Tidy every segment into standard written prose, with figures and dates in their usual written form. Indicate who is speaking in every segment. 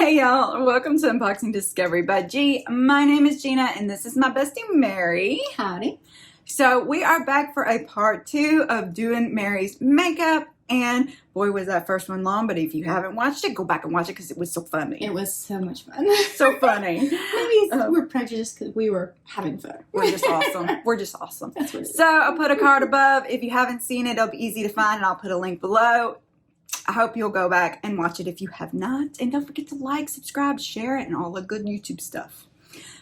Speaker 1: Hey y'all, welcome to Unboxing Discovery by G. My name is Gina and this is my bestie Mary.
Speaker 2: Howdy.
Speaker 1: So we are back for a part 2 of doing Mary's makeup, and boy was that first one long, but if you haven't watched it, go back and watch it because it was so funny.
Speaker 2: It was so much fun.
Speaker 1: So funny.
Speaker 2: Maybe we're prejudiced because we were having fun.
Speaker 1: We're just awesome. We're just awesome.
Speaker 2: That's what it is.
Speaker 1: So I'll put a card above. If you haven't seen it, it'll be easy to find, and I'll put a link below. I hope you'll go back and watch it if you have not. And don't forget to like, subscribe, share it, and all the good YouTube stuff.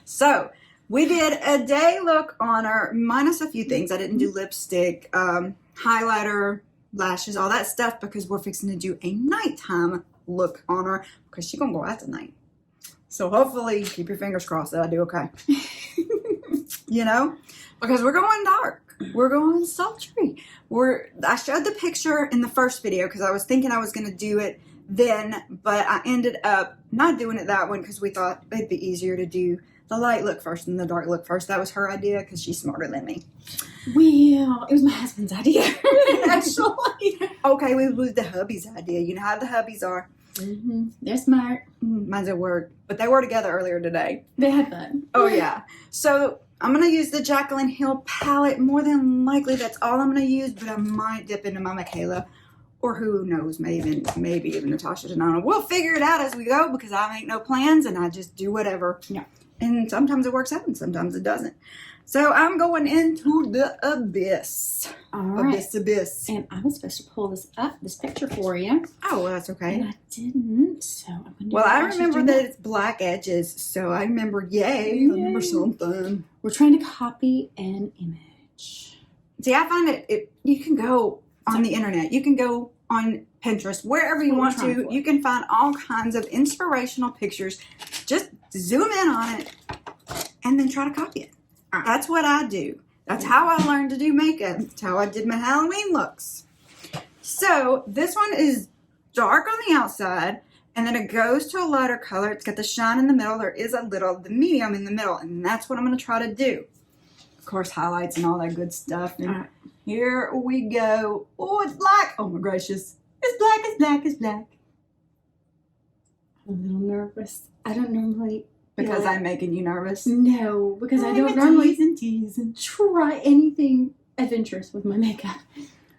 Speaker 1: So, we did a day look on her, minus a few things. I didn't do lipstick, highlighter, lashes, all that stuff, because we're fixing to do a nighttime look on her, because she's going to go out tonight. So, hopefully, keep your fingers crossed that I do okay. You know? Because we're going dark. We're going sultry. I showed the picture in the first video because I was thinking I was going to do it then, but I ended up not doing it that one because we thought it'd be easier to do the light look first and the dark look first. That was her idea because she's smarter than me.
Speaker 2: Well, it was my husband's idea, actually.
Speaker 1: Okay, it was the hubby's idea. You know how the hubbies are.
Speaker 2: Mm-hmm. They're smart.
Speaker 1: Mine's at work, but they were together earlier today.
Speaker 2: They had fun.
Speaker 1: Oh, yeah. So I'm going to use the Jaclyn Hill palette. More than likely, that's all I'm going to use, but I might dip into my Michaela, or who knows, maybe even Natasha Denona. We'll figure it out as we go because I make no plans and I just do whatever.
Speaker 2: Yeah.
Speaker 1: And sometimes it works out and sometimes it doesn't. So I'm going into the abyss.
Speaker 2: All right.
Speaker 1: Abyss.
Speaker 2: And I was supposed to pull this picture for you.
Speaker 1: Oh, well, that's okay.
Speaker 2: And I didn't, so I'm going to do
Speaker 1: Well,
Speaker 2: it
Speaker 1: I
Speaker 2: while she's
Speaker 1: remember
Speaker 2: doing
Speaker 1: that it's black edges, so I remember, yay. I remember something.
Speaker 2: We're trying to copy an image.
Speaker 1: See, I find it you can go on the internet. You can go on Pinterest, wherever you want to. You can find all kinds of inspirational pictures. Just zoom in on it and then try to copy it. That's what I do. That's how I learned to do makeup. That's how I did my Halloween looks. So this one is dark on the outside, and then it goes to a lighter color. It's got the shine in the middle. There is a little, the medium in the middle, and that's what I'm going to try to do. Of course, highlights and all that good stuff. And here we go. Oh, it's black. Oh my gracious. It's black, it's black, it's black.
Speaker 2: I'm a little nervous. I don't normally...
Speaker 1: Because I'm making you nervous?
Speaker 2: No, because I don't normally try anything adventurous with my makeup.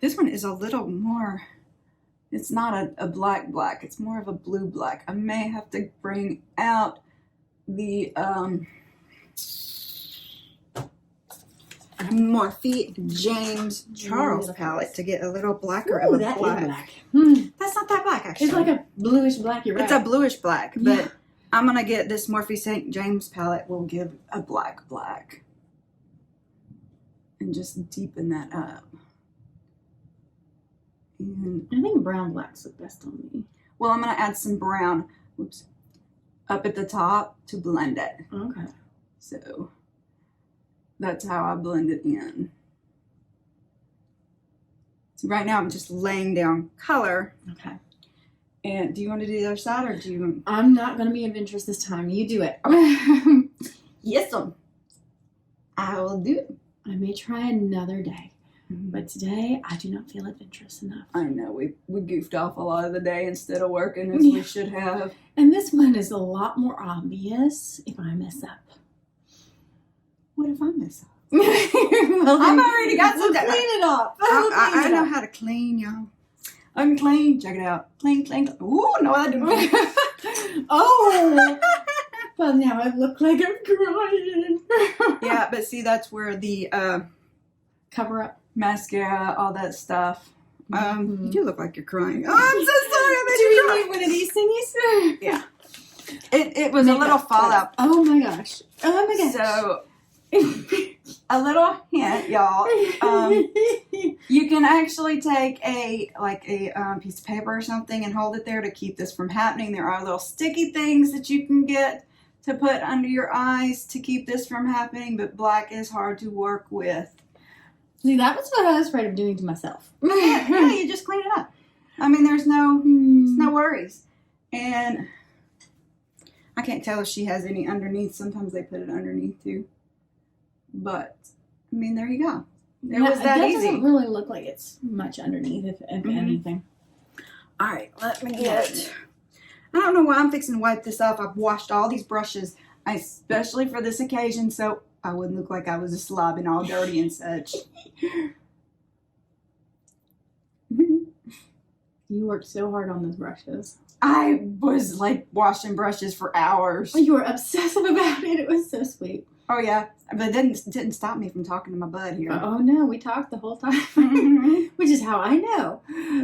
Speaker 1: This one is a little more, it's not a black, it's more of a blue black. I may have to bring out the Morphe James Charles palette to get a little blacker of a black.
Speaker 2: Is black.
Speaker 1: That's not that black, actually.
Speaker 2: It's like a bluish black, you're right.
Speaker 1: It's a bluish black,
Speaker 2: Yeah.
Speaker 1: but I'm going to get this Morphe St. James palette. We'll give a black. And just deepen that up. And
Speaker 2: I think brown blacks look best on me.
Speaker 1: well, I'm going to add some brown, up at the top to blend it.
Speaker 2: Okay.
Speaker 1: So that's how I blend it in. So right now I'm just laying down color.
Speaker 2: Okay.
Speaker 1: And do you want to do the other side, or do you?
Speaker 2: I'm not going to be adventurous this time. You do it.
Speaker 1: Yes, I will do it.
Speaker 2: I may try another day. But today, I do not feel adventurous enough.
Speaker 1: I know, we goofed off a lot of the day instead of working as we should have.
Speaker 2: And this one is a lot more obvious if I mess up.
Speaker 1: What if I mess up?
Speaker 2: Well,
Speaker 1: I've already got some.
Speaker 2: Clean it up.
Speaker 1: I know how to clean, y'all. I can clean. Check it out. Clean. Ooh, no, I didn't.
Speaker 2: Oh! Well, now I look like I'm crying.
Speaker 1: Yeah, but see, that's where the
Speaker 2: Cover up.
Speaker 1: mascara, all that stuff. You do look like you're crying. Oh, I'm so sorry.
Speaker 2: Do we need one of these thingies?
Speaker 1: Yeah. It was a little fallout.
Speaker 2: Oh my gosh. Oh my gosh.
Speaker 1: So, a little hint, y'all. You can actually take a piece of paper or something and hold it there to keep this from happening. There are little sticky things that you can get to put under your eyes to keep this from happening, but black is hard to work with.
Speaker 2: See, that was what I was afraid of doing to myself.
Speaker 1: Yeah, you just clean it up. I mean, there's no worries. And I can't tell if she has any underneath. Sometimes they put it underneath too. But, I mean, there you go. It was that easy.
Speaker 2: It doesn't really look like it's much underneath, if anything.
Speaker 1: All right, let me get I don't know why I'm fixing to wipe this off. I've washed all these brushes, especially for this occasion, so I wouldn't look like I was a slob and all dirty and such.
Speaker 2: You worked so hard on those brushes.
Speaker 1: I was like washing brushes for hours.
Speaker 2: You were obsessive about it. It was so sweet.
Speaker 1: Oh yeah, but it didn't stop me from talking to my bud here.
Speaker 2: Oh no, we talked the whole time. Which is how I know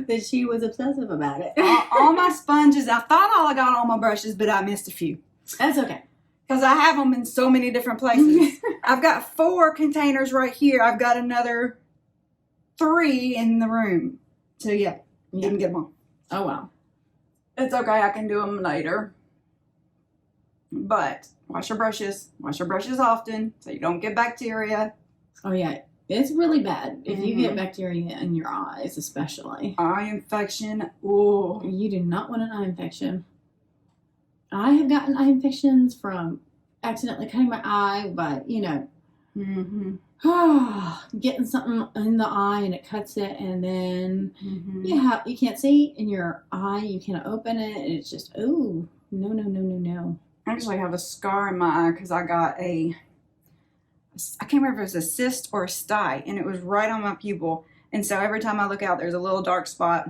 Speaker 2: that she was obsessive about it.
Speaker 1: all my sponges, I thought I got all my brushes, but I missed a few.
Speaker 2: That's okay.
Speaker 1: Because I have them in so many different places. I've got 4 containers right here. I've got another 3 in the room. So yeah, didn't get them all.
Speaker 2: Oh wow.
Speaker 1: It's okay, I can do them later. But wash your brushes. Wash your brushes often so you don't get bacteria.
Speaker 2: Oh yeah, it's really bad if you get bacteria in your eyes, especially.
Speaker 1: Eye infection. Ooh.
Speaker 2: You do not want an eye infection. I have gotten eye infections from accidentally cutting my eye, but you know, getting something in the eye and it cuts it, and then you can't see in your eye, you can't open it, and it's just no.
Speaker 1: I actually have a scar in my eye because I got I can't remember if it was a cyst or a sty, and it was right on my pupil, and so every time I look out there's a little dark spot.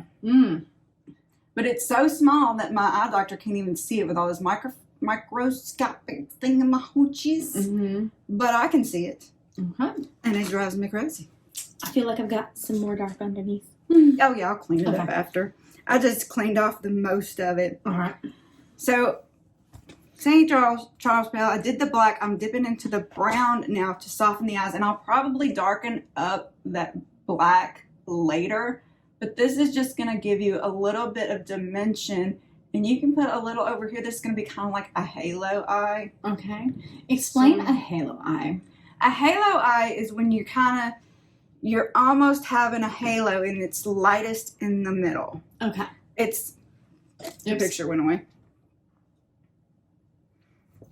Speaker 1: But it's so small that my eye doctor can't even see it with all this microscopic thing in my hoochies. But I can see it. And it drives me crazy.
Speaker 2: I feel like I've got some more dark underneath.
Speaker 1: Oh yeah, I'll clean it up after. I just cleaned off the most of it.
Speaker 2: Alright.
Speaker 1: So, St. Charles palette, I did the black. I'm dipping into the brown now to soften the eyes. And I'll probably darken up that black later. But this is just going to give you a little bit of dimension. And you can put a little over here. This is going to be kind of like a halo eye.
Speaker 2: Okay. Explain a halo eye.
Speaker 1: A halo eye is when you're almost having a halo and it's lightest in the middle.
Speaker 2: Okay.
Speaker 1: The picture went away.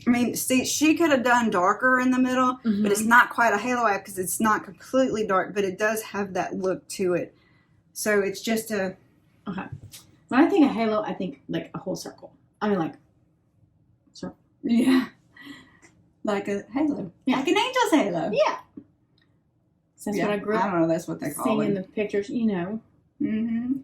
Speaker 1: I mean, see, she could have done darker in the middle, but it's not quite a halo eye because it's not completely dark, but it does have that look to it. So it's just a...
Speaker 2: Okay. When I think of halo, I think like a whole circle. I mean like... circle.
Speaker 1: Yeah. Like a halo.
Speaker 2: Yeah.
Speaker 1: Like an angel's halo.
Speaker 2: Yeah. That's what I grew up
Speaker 1: I don't know, that's what they call
Speaker 2: seeing
Speaker 1: it.
Speaker 2: in the pictures, you know.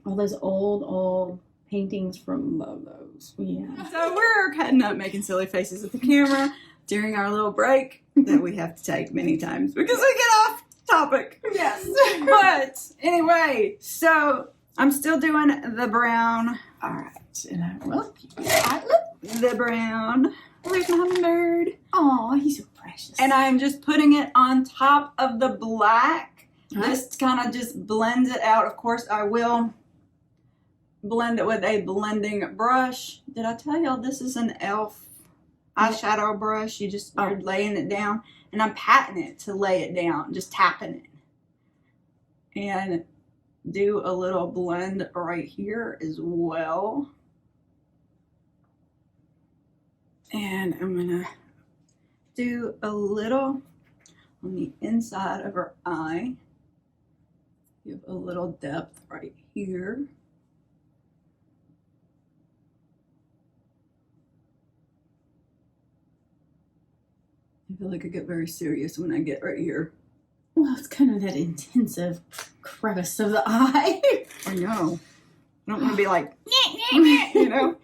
Speaker 2: All those old paintings from...
Speaker 1: Love those.
Speaker 2: Yeah.
Speaker 1: So we're cutting up, making silly faces at the camera during our little break that we have to take many times because we get off topic.
Speaker 2: Yes.
Speaker 1: But anyway, so I'm still doing the brown.
Speaker 2: All right. And I will
Speaker 1: The brown. Where's my hummingbird?
Speaker 2: Oh, he's so precious.
Speaker 1: And I'm just putting it on top of the black. This kind of just blends it out. Of course, I will blend it with a blending brush. Did I tell y'all this is an e.l.f. eyeshadow brush? You just are laying it down. And I'm patting it to lay it down. Just tapping it. And do a little blend right here as well. And I'm going to do a little on the inside of her eye. Give a little depth right here. I feel like I get very serious when I get right here.
Speaker 2: Well, it's kind of that intensive crevice of the eye.
Speaker 1: I know. I don't want to be like, you know?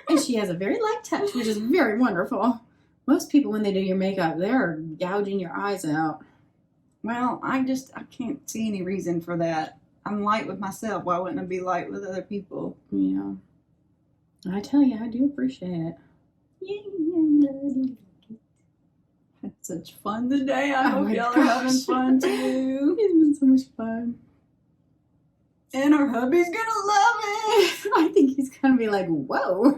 Speaker 2: And she has a very light touch, which is very wonderful. Most people, when they do your makeup, they're gouging your eyes out.
Speaker 1: Well, I can't see any reason for that. I'm light with myself. Why wouldn't I be light with other people?
Speaker 2: Yeah. I tell you, I do appreciate it.
Speaker 1: Had such fun today. I hope y'all are having fun too.
Speaker 2: It's been so much fun.
Speaker 1: And our hubby's gonna love it.
Speaker 2: I think he's gonna be like, whoa.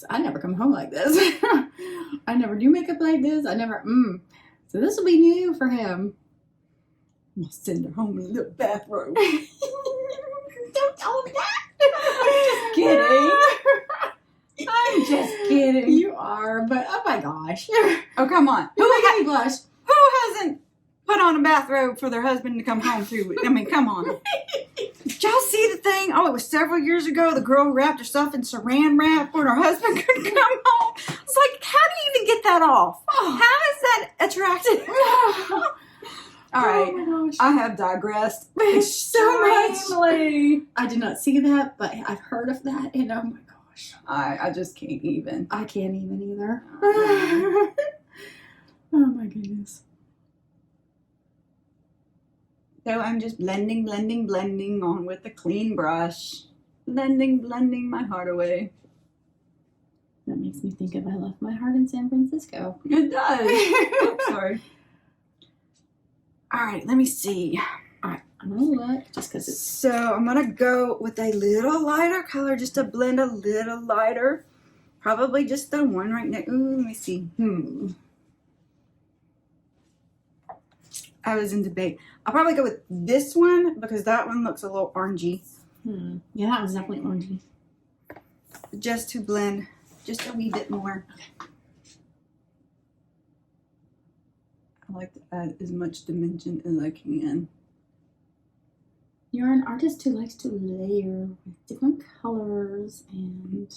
Speaker 2: I never come home like this. I never do makeup like this. I never, So this will be new for him.
Speaker 1: I'm gonna send her home in the bathrobe.
Speaker 2: Don't tell him that.
Speaker 1: I'm just kidding. I'm just kidding.
Speaker 2: You are, but oh my gosh.
Speaker 1: Oh, come on.
Speaker 2: Who made me blush?
Speaker 1: Who hasn't put on a bathrobe for their husband to come home to? I mean, come on. Did y'all see the thing? Oh, it was several years ago. The girl wrapped herself in saran wrap when her husband couldn't come home. It's like, how do you even get that off? How is that attractive? All right.
Speaker 2: Oh my gosh.
Speaker 1: I have digressed
Speaker 2: So much.
Speaker 1: extremely.
Speaker 2: I did not see that, but I've heard of that, and oh my gosh.
Speaker 1: I just can't even.
Speaker 2: I can't even either. Oh my goodness.
Speaker 1: So I'm just blending on with a clean brush. Blending my heart away.
Speaker 2: That makes me think of I left my heart in San Francisco.
Speaker 1: It does. Oops, sorry. All right, let me see.
Speaker 2: All right, I'm gonna look just because it's.
Speaker 1: So I'm gonna go with a little lighter color just to blend a little lighter. Probably just the one right now. Ooh, let me see. I was in debate. I'll probably go with this one because that one looks a little orangey.
Speaker 2: Yeah, that was definitely orangey.
Speaker 1: Just to blend just a wee bit more. I like to add as much dimension as I can.
Speaker 2: You're an artist who likes to layer with different colors and.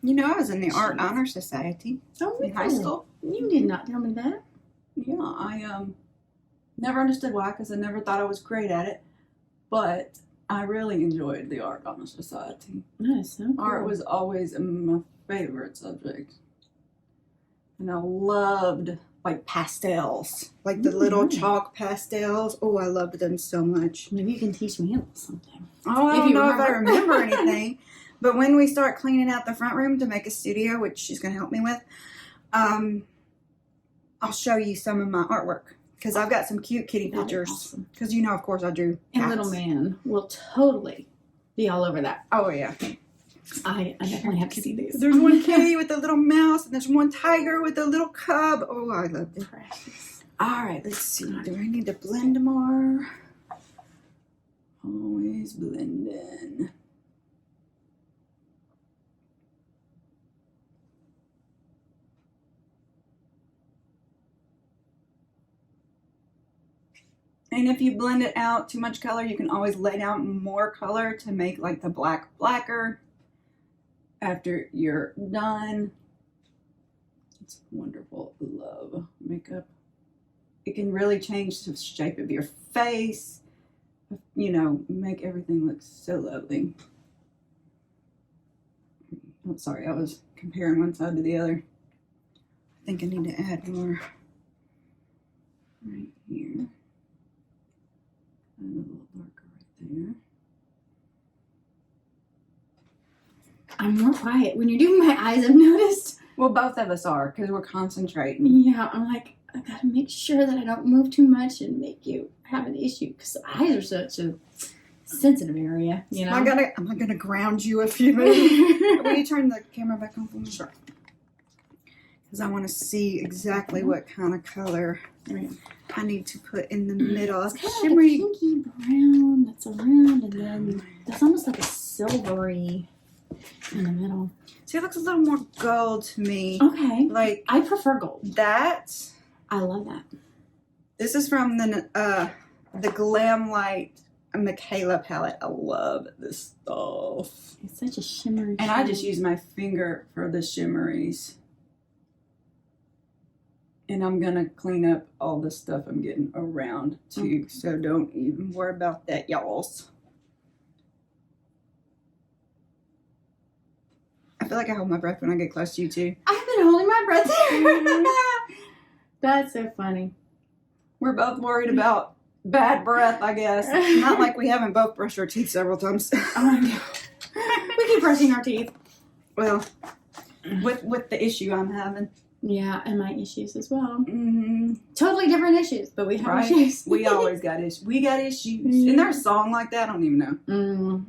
Speaker 1: You know, I was in the Art Honor Society in high school.
Speaker 2: You did not tell me that.
Speaker 1: Yeah, I never understood why because I never thought I was great at it. But I really enjoyed the Art Honor Society.
Speaker 2: That is so cool.
Speaker 1: Art was always my favorite subject. And I loved like pastels, like the little chalk pastels. Oh, I loved them so much.
Speaker 2: Maybe you can teach me a little something.
Speaker 1: Oh, I don't know if I remember anything. But when we start cleaning out the front room to make a studio, which she's going to help me with, I'll show you some of my artwork. Because I've got some cute kitty pictures. Because awesome. You know, of course, I drew cats.
Speaker 2: And little man will totally be all over that.
Speaker 1: Oh, yeah.
Speaker 2: I definitely have to see these.
Speaker 1: There's one kitty with a little mouse, and there's one tiger with a little cub. Oh, I love it.
Speaker 2: Precious.
Speaker 1: All right, let's see. Do I need to blend more? Always blending. And if you blend it out too much color, you can always lay down more color to make like the black blacker after you're done. It's wonderful. Love makeup. It can really change the shape of your face. You know, make everything look so lovely. Oh, sorry, I was comparing one side to the other. I think I need to add more right here. A little darker right there.
Speaker 2: I'm more quiet. When you're doing my eyes, I've noticed.
Speaker 1: Well, both of us are because we're concentrating.
Speaker 2: Yeah, I'm like, I gotta make sure that I don't move too much and make you have an issue because eyes are such a sensitive area, you know?
Speaker 1: Am I gonna ground you if you move? Will you turn the camera back on for me?
Speaker 2: Sure.
Speaker 1: Because I want to see exactly what kind of color I need to put in the middle.
Speaker 2: It's kind of shimmery, like a pinky brown that's around, and then that's almost like a silvery in the middle.
Speaker 1: See, it looks a little more gold to me.
Speaker 2: Okay.
Speaker 1: Like
Speaker 2: I prefer gold.
Speaker 1: That.
Speaker 2: I love that.
Speaker 1: This is from the Glam Light Michaela palette. I love this stuff.
Speaker 2: It's such a shimmery.
Speaker 1: And I just use my finger for the shimmeries. And I'm going to clean up all the stuff I'm getting around too. Okay. So don't even worry about that, y'alls. I feel like I hold my breath when I get close to you too.
Speaker 2: I've been holding my breath there. That's so funny.
Speaker 1: We're both worried about bad breath, I guess. Not like we haven't both brushed our teeth several times.
Speaker 2: Oh, no. We keep brushing our teeth.
Speaker 1: Well, with the issue I'm having.
Speaker 2: Yeah, and my issues as well.
Speaker 1: Mm-hmm.
Speaker 2: Totally different issues, but we have issues.
Speaker 1: We always got issues. We got issues. Isn't there a song like that? I don't even know.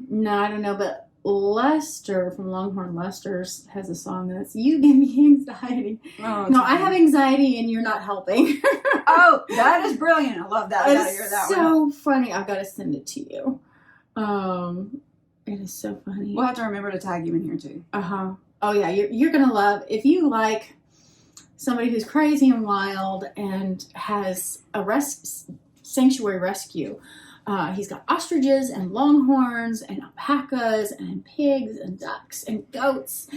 Speaker 2: No, I don't know, but Lester from Longhorn Lester's has a song that's "You Give Me Anxiety."
Speaker 1: Oh,
Speaker 2: no, I have anxiety and you're not helping.
Speaker 1: Oh, that is brilliant. I love that. I gotta hear that
Speaker 2: so funny. I've got to send it to you. It is so funny.
Speaker 1: We'll have to remember to tag you in here too.
Speaker 2: Oh yeah, you're gonna love if you like somebody who's crazy and wild and has a sanctuary rescue. He's got ostriches and longhorns and alpacas and pigs and ducks and goats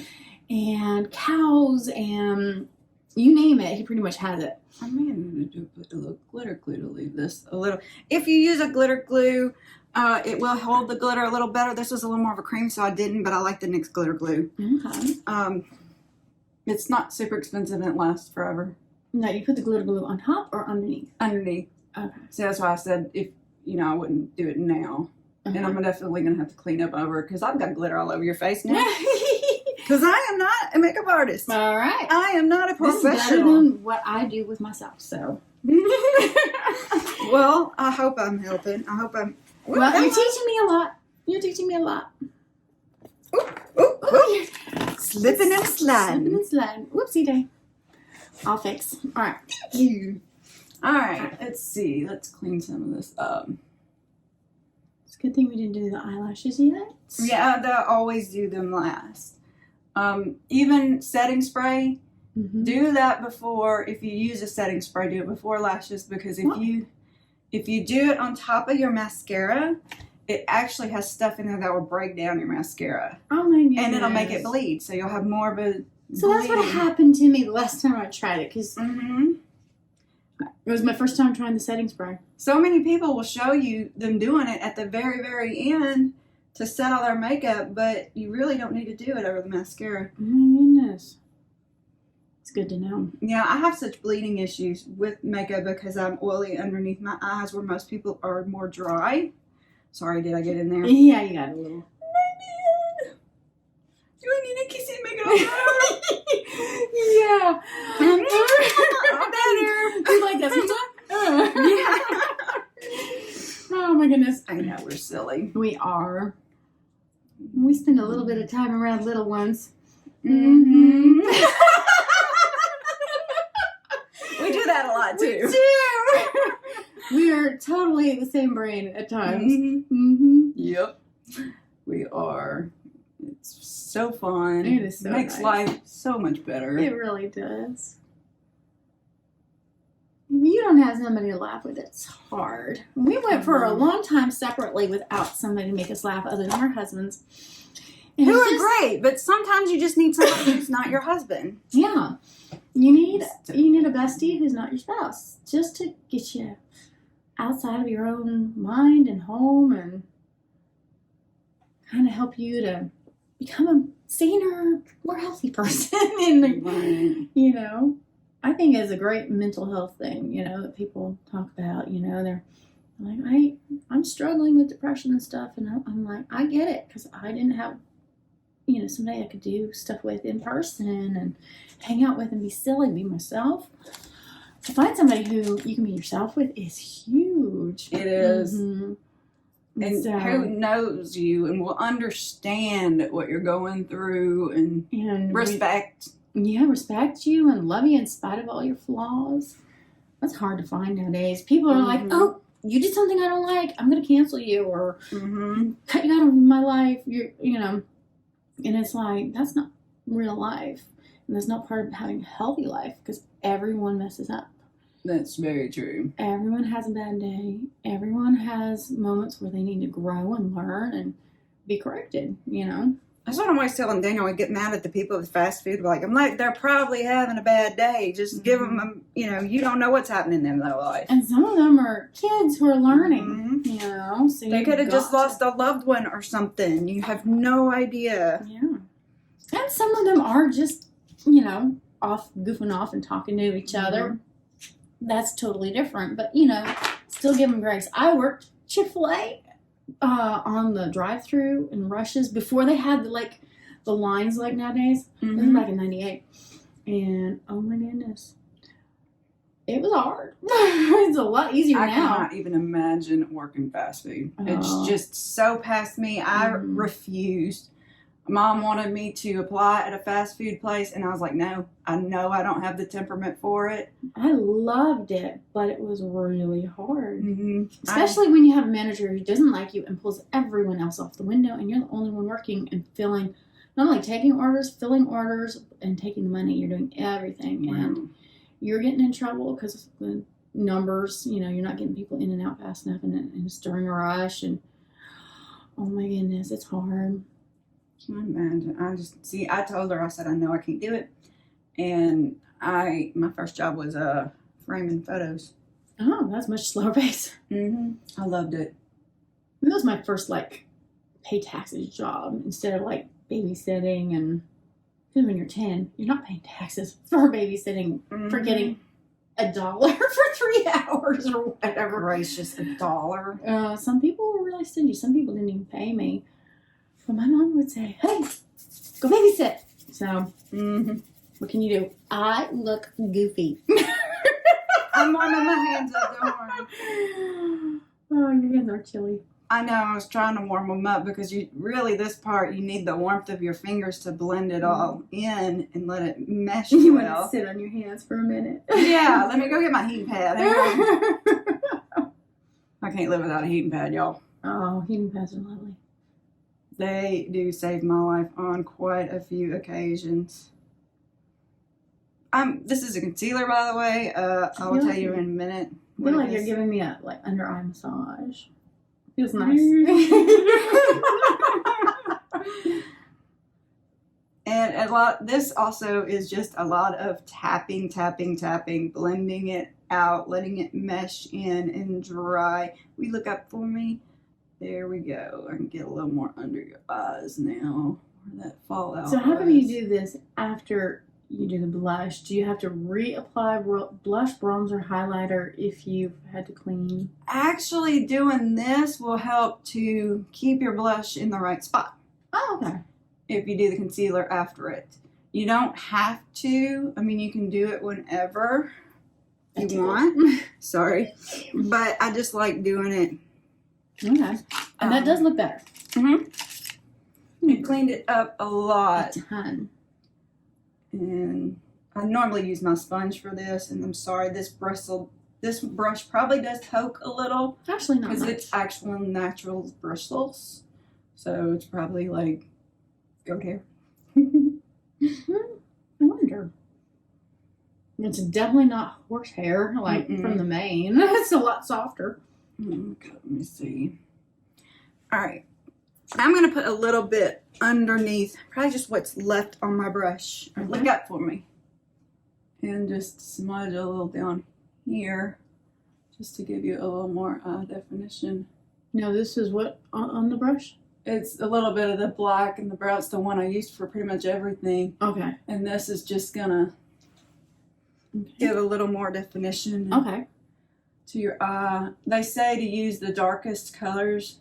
Speaker 2: and cows and you name it. He pretty much has it.
Speaker 1: I may need to put a little glitter glue to leave this a little. If you use a glitter glue, it will hold the glitter a little better. This was a little more of a cream, so I didn't, but I like the NYX Glitter Glue.
Speaker 2: Okay.
Speaker 1: It's not super expensive and it lasts forever.
Speaker 2: Now, you put the glitter glue on top or underneath?
Speaker 1: Underneath.
Speaker 2: Okay.
Speaker 1: So that's why I said if, I wouldn't do it now. And I'm definitely going to have to clean up over because I've got glitter all over your face now. Because I am not a makeup artist.
Speaker 2: All right.
Speaker 1: I am not a professional.
Speaker 2: This is better than what I do with myself, so.
Speaker 1: Well, I hope I'm helping. I hope I'm.
Speaker 2: Well, you're teaching me a lot. You're teaching me a lot.
Speaker 1: Ooh. Slipping and sliding.
Speaker 2: Slipping and sliding. Whoopsie day. I'll fix. All right.
Speaker 1: Thank you. All right. Let's see. Let's clean some of this up.
Speaker 2: It's a good thing we didn't do the eyelashes yet.
Speaker 1: Yeah, they'll always do them last. Even setting spray, do that before. If you use a setting spray, do it before lashes because if you do it on top of your mascara, it actually has stuff in there that will break down your mascara.
Speaker 2: Oh my goodness.
Speaker 1: And it'll make it bleed, so you'll have more of a
Speaker 2: So that's what happened to me the last time I tried it because it was my first time trying the setting spray.
Speaker 1: So many people will show you them doing it at the very, very end to set all their makeup, but you really don't need to do it over the mascara.
Speaker 2: Oh my goodness. It's good to know.
Speaker 1: Yeah, I have such bleeding issues with makeup because I'm oily underneath my eyes where most people are more dry. Sorry, did I get in there?
Speaker 2: Yeah, you got a little.
Speaker 1: Do I need a kiss and make it
Speaker 2: Yeah.
Speaker 1: better.
Speaker 2: You like that sometimes?
Speaker 1: Yeah.
Speaker 2: Oh my goodness.
Speaker 1: I know, we're silly.
Speaker 2: We are. We spend a little bit of time around little ones.
Speaker 1: We do that a lot too.
Speaker 2: We are totally the same brain at times.
Speaker 1: Yep. We are. It's so fun.
Speaker 2: It is so
Speaker 1: makes
Speaker 2: nice.
Speaker 1: life so much better.
Speaker 2: It really does. You don't have somebody to laugh with. It's hard. We went for a long time separately without somebody to make us laugh other than our husbands. And
Speaker 1: Who
Speaker 2: it's
Speaker 1: are
Speaker 2: just-
Speaker 1: great, but sometimes you just need somebody who's not your husband.
Speaker 2: Yeah. You need a bestie who's not your spouse. Just to get you outside of your own mind and home and kind of help you to become a saner, more healthy person. And, I think it's a great mental health thing, that people talk about, they're like, I'm struggling with depression and stuff. And I'm like, I get it because I didn't have, somebody I could do stuff with in person and hang out with and be silly, be myself. To find somebody who you can be yourself with is huge.
Speaker 1: It is.
Speaker 2: And so,
Speaker 1: who knows you and will understand what you're going through and respect.
Speaker 2: Respect you and love you in spite of all your flaws. That's hard to find nowadays. People are like, oh, you did something I don't like, I'm going to cancel you or cut you out of my life. And it's like, that's not real life. And that's not part of having a healthy life because everyone messes up.
Speaker 1: That's very true.
Speaker 2: Everyone has a bad day. Everyone has moments where they need to grow and learn and be corrected,
Speaker 1: That's what I'm always telling Daniel. I get mad at the people with fast food. I'm like, they're probably having a bad day. Just give them, you don't know what's happening in their life.
Speaker 2: And some of them are kids who are learning, So
Speaker 1: they could have just lost a loved one or something. You have no idea.
Speaker 2: Yeah. And some of them are just, off, goofing off and talking to each other. That's totally different. But, still give them grace. I worked Chick-fil-A. On the drive-through and rushes before they had the lines like nowadays. This was back in '98, and oh my goodness, it was hard. It's a lot easier
Speaker 1: I
Speaker 2: now.
Speaker 1: cannot even imagine working fast food. It's just so past me. I refused. Mom wanted me to apply at a fast food place, and I was like, no, I know I don't have the temperament for it.
Speaker 2: I loved it, but it was really hard. Especially when you have a manager who doesn't like you and pulls everyone else off the window, and you're the only one working and filling, not only taking orders, filling orders, and taking the money. You're doing everything, and you're getting in trouble because the numbers. You know, you're not getting people in and out fast enough, and it's during a rush. And oh my goodness, it's hard.
Speaker 1: I imagine. I told her, I said, I know I can't do it. And my first job was framing photos.
Speaker 2: Oh, that's much slower pace.
Speaker 1: I loved it.
Speaker 2: That was my first like pay taxes job instead of like babysitting. And because when you're 10, you're not paying taxes for babysitting for getting $1 for 3 hours or whatever.
Speaker 1: Gracious, $1.
Speaker 2: Some people were really stingy. Some people didn't even pay me. But my mom would say, hey, go babysit. So, what can you do? I look goofy.
Speaker 1: I'm warming my hands up, don't worry.
Speaker 2: Oh, your hands are chilly.
Speaker 1: I know, I was trying to warm them up because this part, you need the warmth of your fingers to blend it all in and let it mesh
Speaker 2: You
Speaker 1: well.
Speaker 2: want to sit on your hands for a minute.
Speaker 1: Yeah, let me go get my heating pad. I can't live without a heating pad, y'all.
Speaker 2: Oh, heating pads are lovely.
Speaker 1: They do save my life on quite a few occasions. This is a concealer, by the way. I will tell you in a minute.
Speaker 2: I feel like you're giving me a under eye massage. Feels nice.
Speaker 1: And this also is just a lot of tapping, blending it out, letting it mesh in and dry. Will you look up for me? There we go. I can get a little more under your eyes now. Where that fallout.
Speaker 2: So how come you do this after you do the blush? Do you have to reapply blush, bronzer, highlighter if you've had to clean?
Speaker 1: Actually, doing this will help to keep your blush in the right spot.
Speaker 2: Oh, okay.
Speaker 1: If you do the concealer after it. You don't have to. I mean, you can do it whenever you want. Sorry. But I just like doing it.
Speaker 2: Okay. And that does look better.
Speaker 1: It cleaned it up a lot.
Speaker 2: A ton.
Speaker 1: And I normally use my sponge for this, and I'm sorry, this brush probably does poke a little.
Speaker 2: Actually, not much.
Speaker 1: Because it's actual natural bristles. So it's probably like goat hair.
Speaker 2: I wonder. It's definitely not horsehair, like from the mane. It's a lot softer.
Speaker 1: Okay, let me see. All right. I'm going to put a little bit underneath, probably just what's left on my brush. Look up for me. And just smudge a little down here, just to give you a little more definition.
Speaker 2: Now, this is what on the brush?
Speaker 1: It's a little bit of the black and the brown. It's the one I used for pretty much everything.
Speaker 2: Okay.
Speaker 1: And this is just going to give a little more definition.
Speaker 2: Okay.
Speaker 1: To your eye. They say to use the darkest colors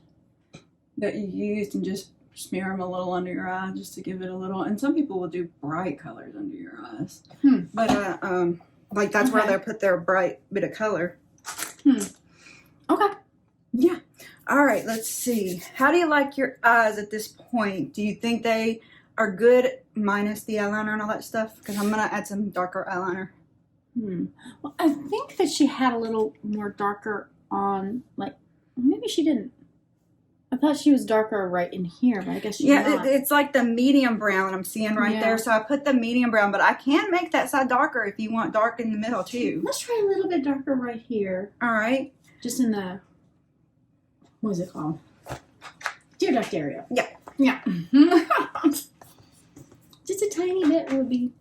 Speaker 1: that you used and just smear them a little under your eye just to give it a little. And some people will do bright colors under your eyes. But like that's where they put their bright bit of color.
Speaker 2: Okay.
Speaker 1: Yeah. All right. Let's see. How do you like your eyes at this point? Do you think they are good minus the eyeliner and all that stuff? Because I'm gonna add some darker eyeliner.
Speaker 2: Well, I think that she had a little more darker on, like, maybe she didn't. I thought she was darker right in here, but I guess she's not.
Speaker 1: It's like the medium brown I'm seeing right there. So I put the medium brown, but I can make that side darker if you want dark in the middle too.
Speaker 2: Let's try a little bit darker right here.
Speaker 1: All right.
Speaker 2: Just in the, what is it called? Tear duct area.
Speaker 1: Yeah.
Speaker 2: Yeah. Just a tiny bit would be,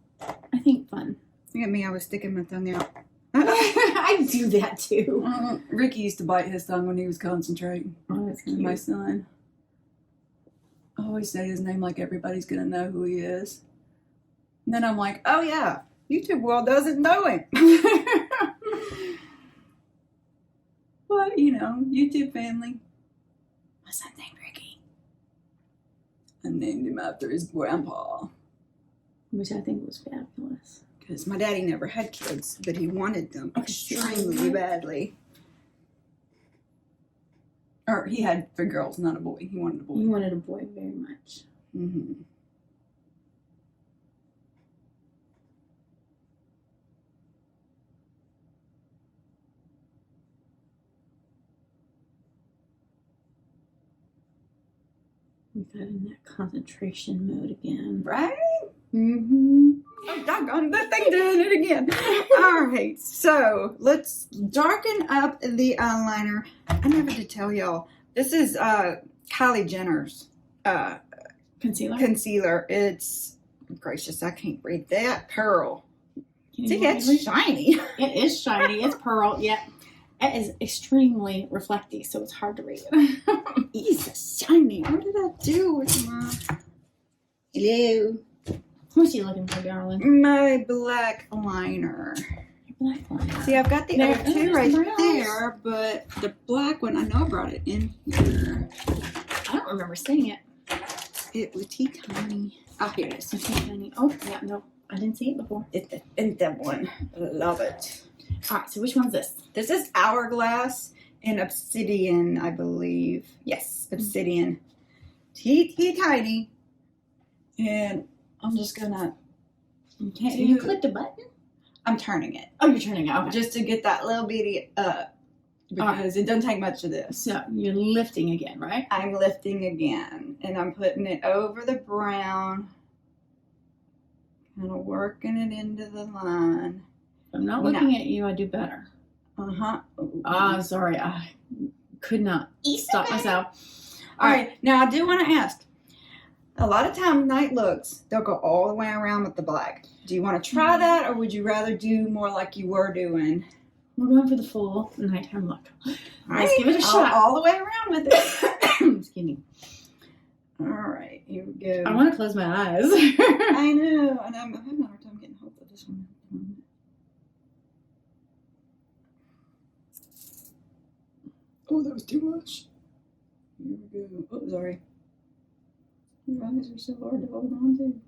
Speaker 2: I think, fun.
Speaker 1: Look at me, I was sticking my tongue out.
Speaker 2: I do that too.
Speaker 1: Ricky used to bite his tongue when he was concentrating.
Speaker 2: Oh, that's cute.
Speaker 1: My son. I always say his name like everybody's going to know who he is. And then I'm like, oh yeah, YouTube world doesn't know him. But, you know, YouTube family. My son named Ricky. I named him after his grandpa.
Speaker 2: Which I think was fabulous.
Speaker 1: Because my daddy never had kids, but he wanted them extremely badly. Or he had 3 girls, not a boy. He wanted a boy.
Speaker 2: He wanted a boy very much. We got in that concentration mode again.
Speaker 1: Right?
Speaker 2: Oh,
Speaker 1: Doggone, that thing doing it again. All right, so let's darken up the eyeliner. I never did tell y'all. This is Kylie Jenner's concealer. It's, gracious, I can't read that. Pearl. See, that's shiny.
Speaker 2: It is shiny. It's pearl. Yeah. It is extremely reflecty, so it's hard to read.
Speaker 1: It's shiny. What did I do with my... Hello.
Speaker 2: What's you looking for, darling?
Speaker 1: My black liner.
Speaker 2: Black liner.
Speaker 1: See, I've got the other two right
Speaker 2: browns.
Speaker 1: there, but the black one, I know I brought it in here.
Speaker 2: I don't remember seeing it.
Speaker 1: It was teeny. Oh, here it is.
Speaker 2: It's tiny. Oh, yeah, no. I didn't see it before.
Speaker 1: It's that one. Love it.
Speaker 2: All right, so which one's this?
Speaker 1: This is Hourglass and Obsidian, I believe. Yes, Obsidian. Tiny. And I'm just gonna...
Speaker 2: Okay, you clicked a button?
Speaker 1: I'm turning it.
Speaker 2: Oh, you're turning it. Okay.
Speaker 1: Just to get that little bitty up. Because it doesn't take much of this.
Speaker 2: So you're lifting again, right?
Speaker 1: I'm lifting again. And I'm putting it over the brown. Kind of working it into the line.
Speaker 2: If I'm not looking at you, I do better.
Speaker 1: Uh-huh.
Speaker 2: I'm sorry. I could not stop myself.
Speaker 1: All right. Now, I do want to ask. A lot of times, night looks, they'll go all the way around with the black. Do you want to try that, or would you rather do more like you were doing?
Speaker 2: We're going for the full nighttime look.
Speaker 1: All
Speaker 2: Let's give it a shot.
Speaker 1: All the way around with it.
Speaker 2: Excuse me.
Speaker 1: All right. Here we go.
Speaker 2: I want to close my eyes.
Speaker 1: I know. And I'm having a hard time getting hold of this one. Oh, that was too much. Here we go. Oh, sorry. Your eyes are so hard to hold on to.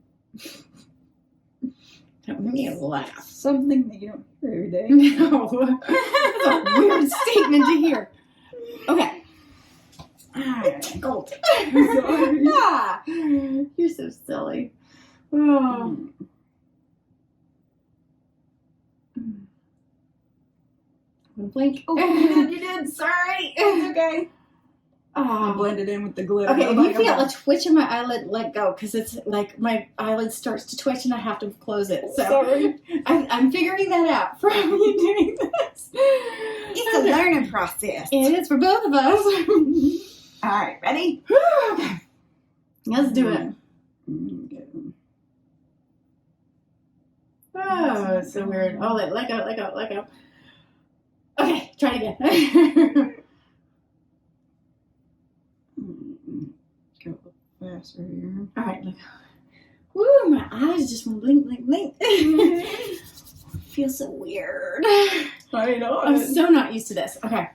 Speaker 2: Don't make me laugh.
Speaker 1: Something that you don't hear every day.
Speaker 2: No. That's a weird statement to hear. Okay.
Speaker 1: Alright. Gold.
Speaker 2: Sorry. Ah, you're so silly. Oh. Blink.
Speaker 1: Oh, you did. Sorry. It's okay. I'll blend it in with the glitter.
Speaker 2: Okay, if you feel a twitch in my eyelid, let go, because it's like my eyelid starts to twitch and I have to close it. So
Speaker 1: sorry.
Speaker 2: I'm figuring that out from you doing this.
Speaker 1: It's a learning process.
Speaker 2: It is for both of us.
Speaker 1: All right, ready?
Speaker 2: Okay. Let's do it. Oh, it's so weird. Oh, let go. Okay, try it again.
Speaker 1: Go faster here.
Speaker 2: All right, look. Woo, my eyes just went blink. Feels so weird.
Speaker 1: I know.
Speaker 2: I'm so not used to this. Okay.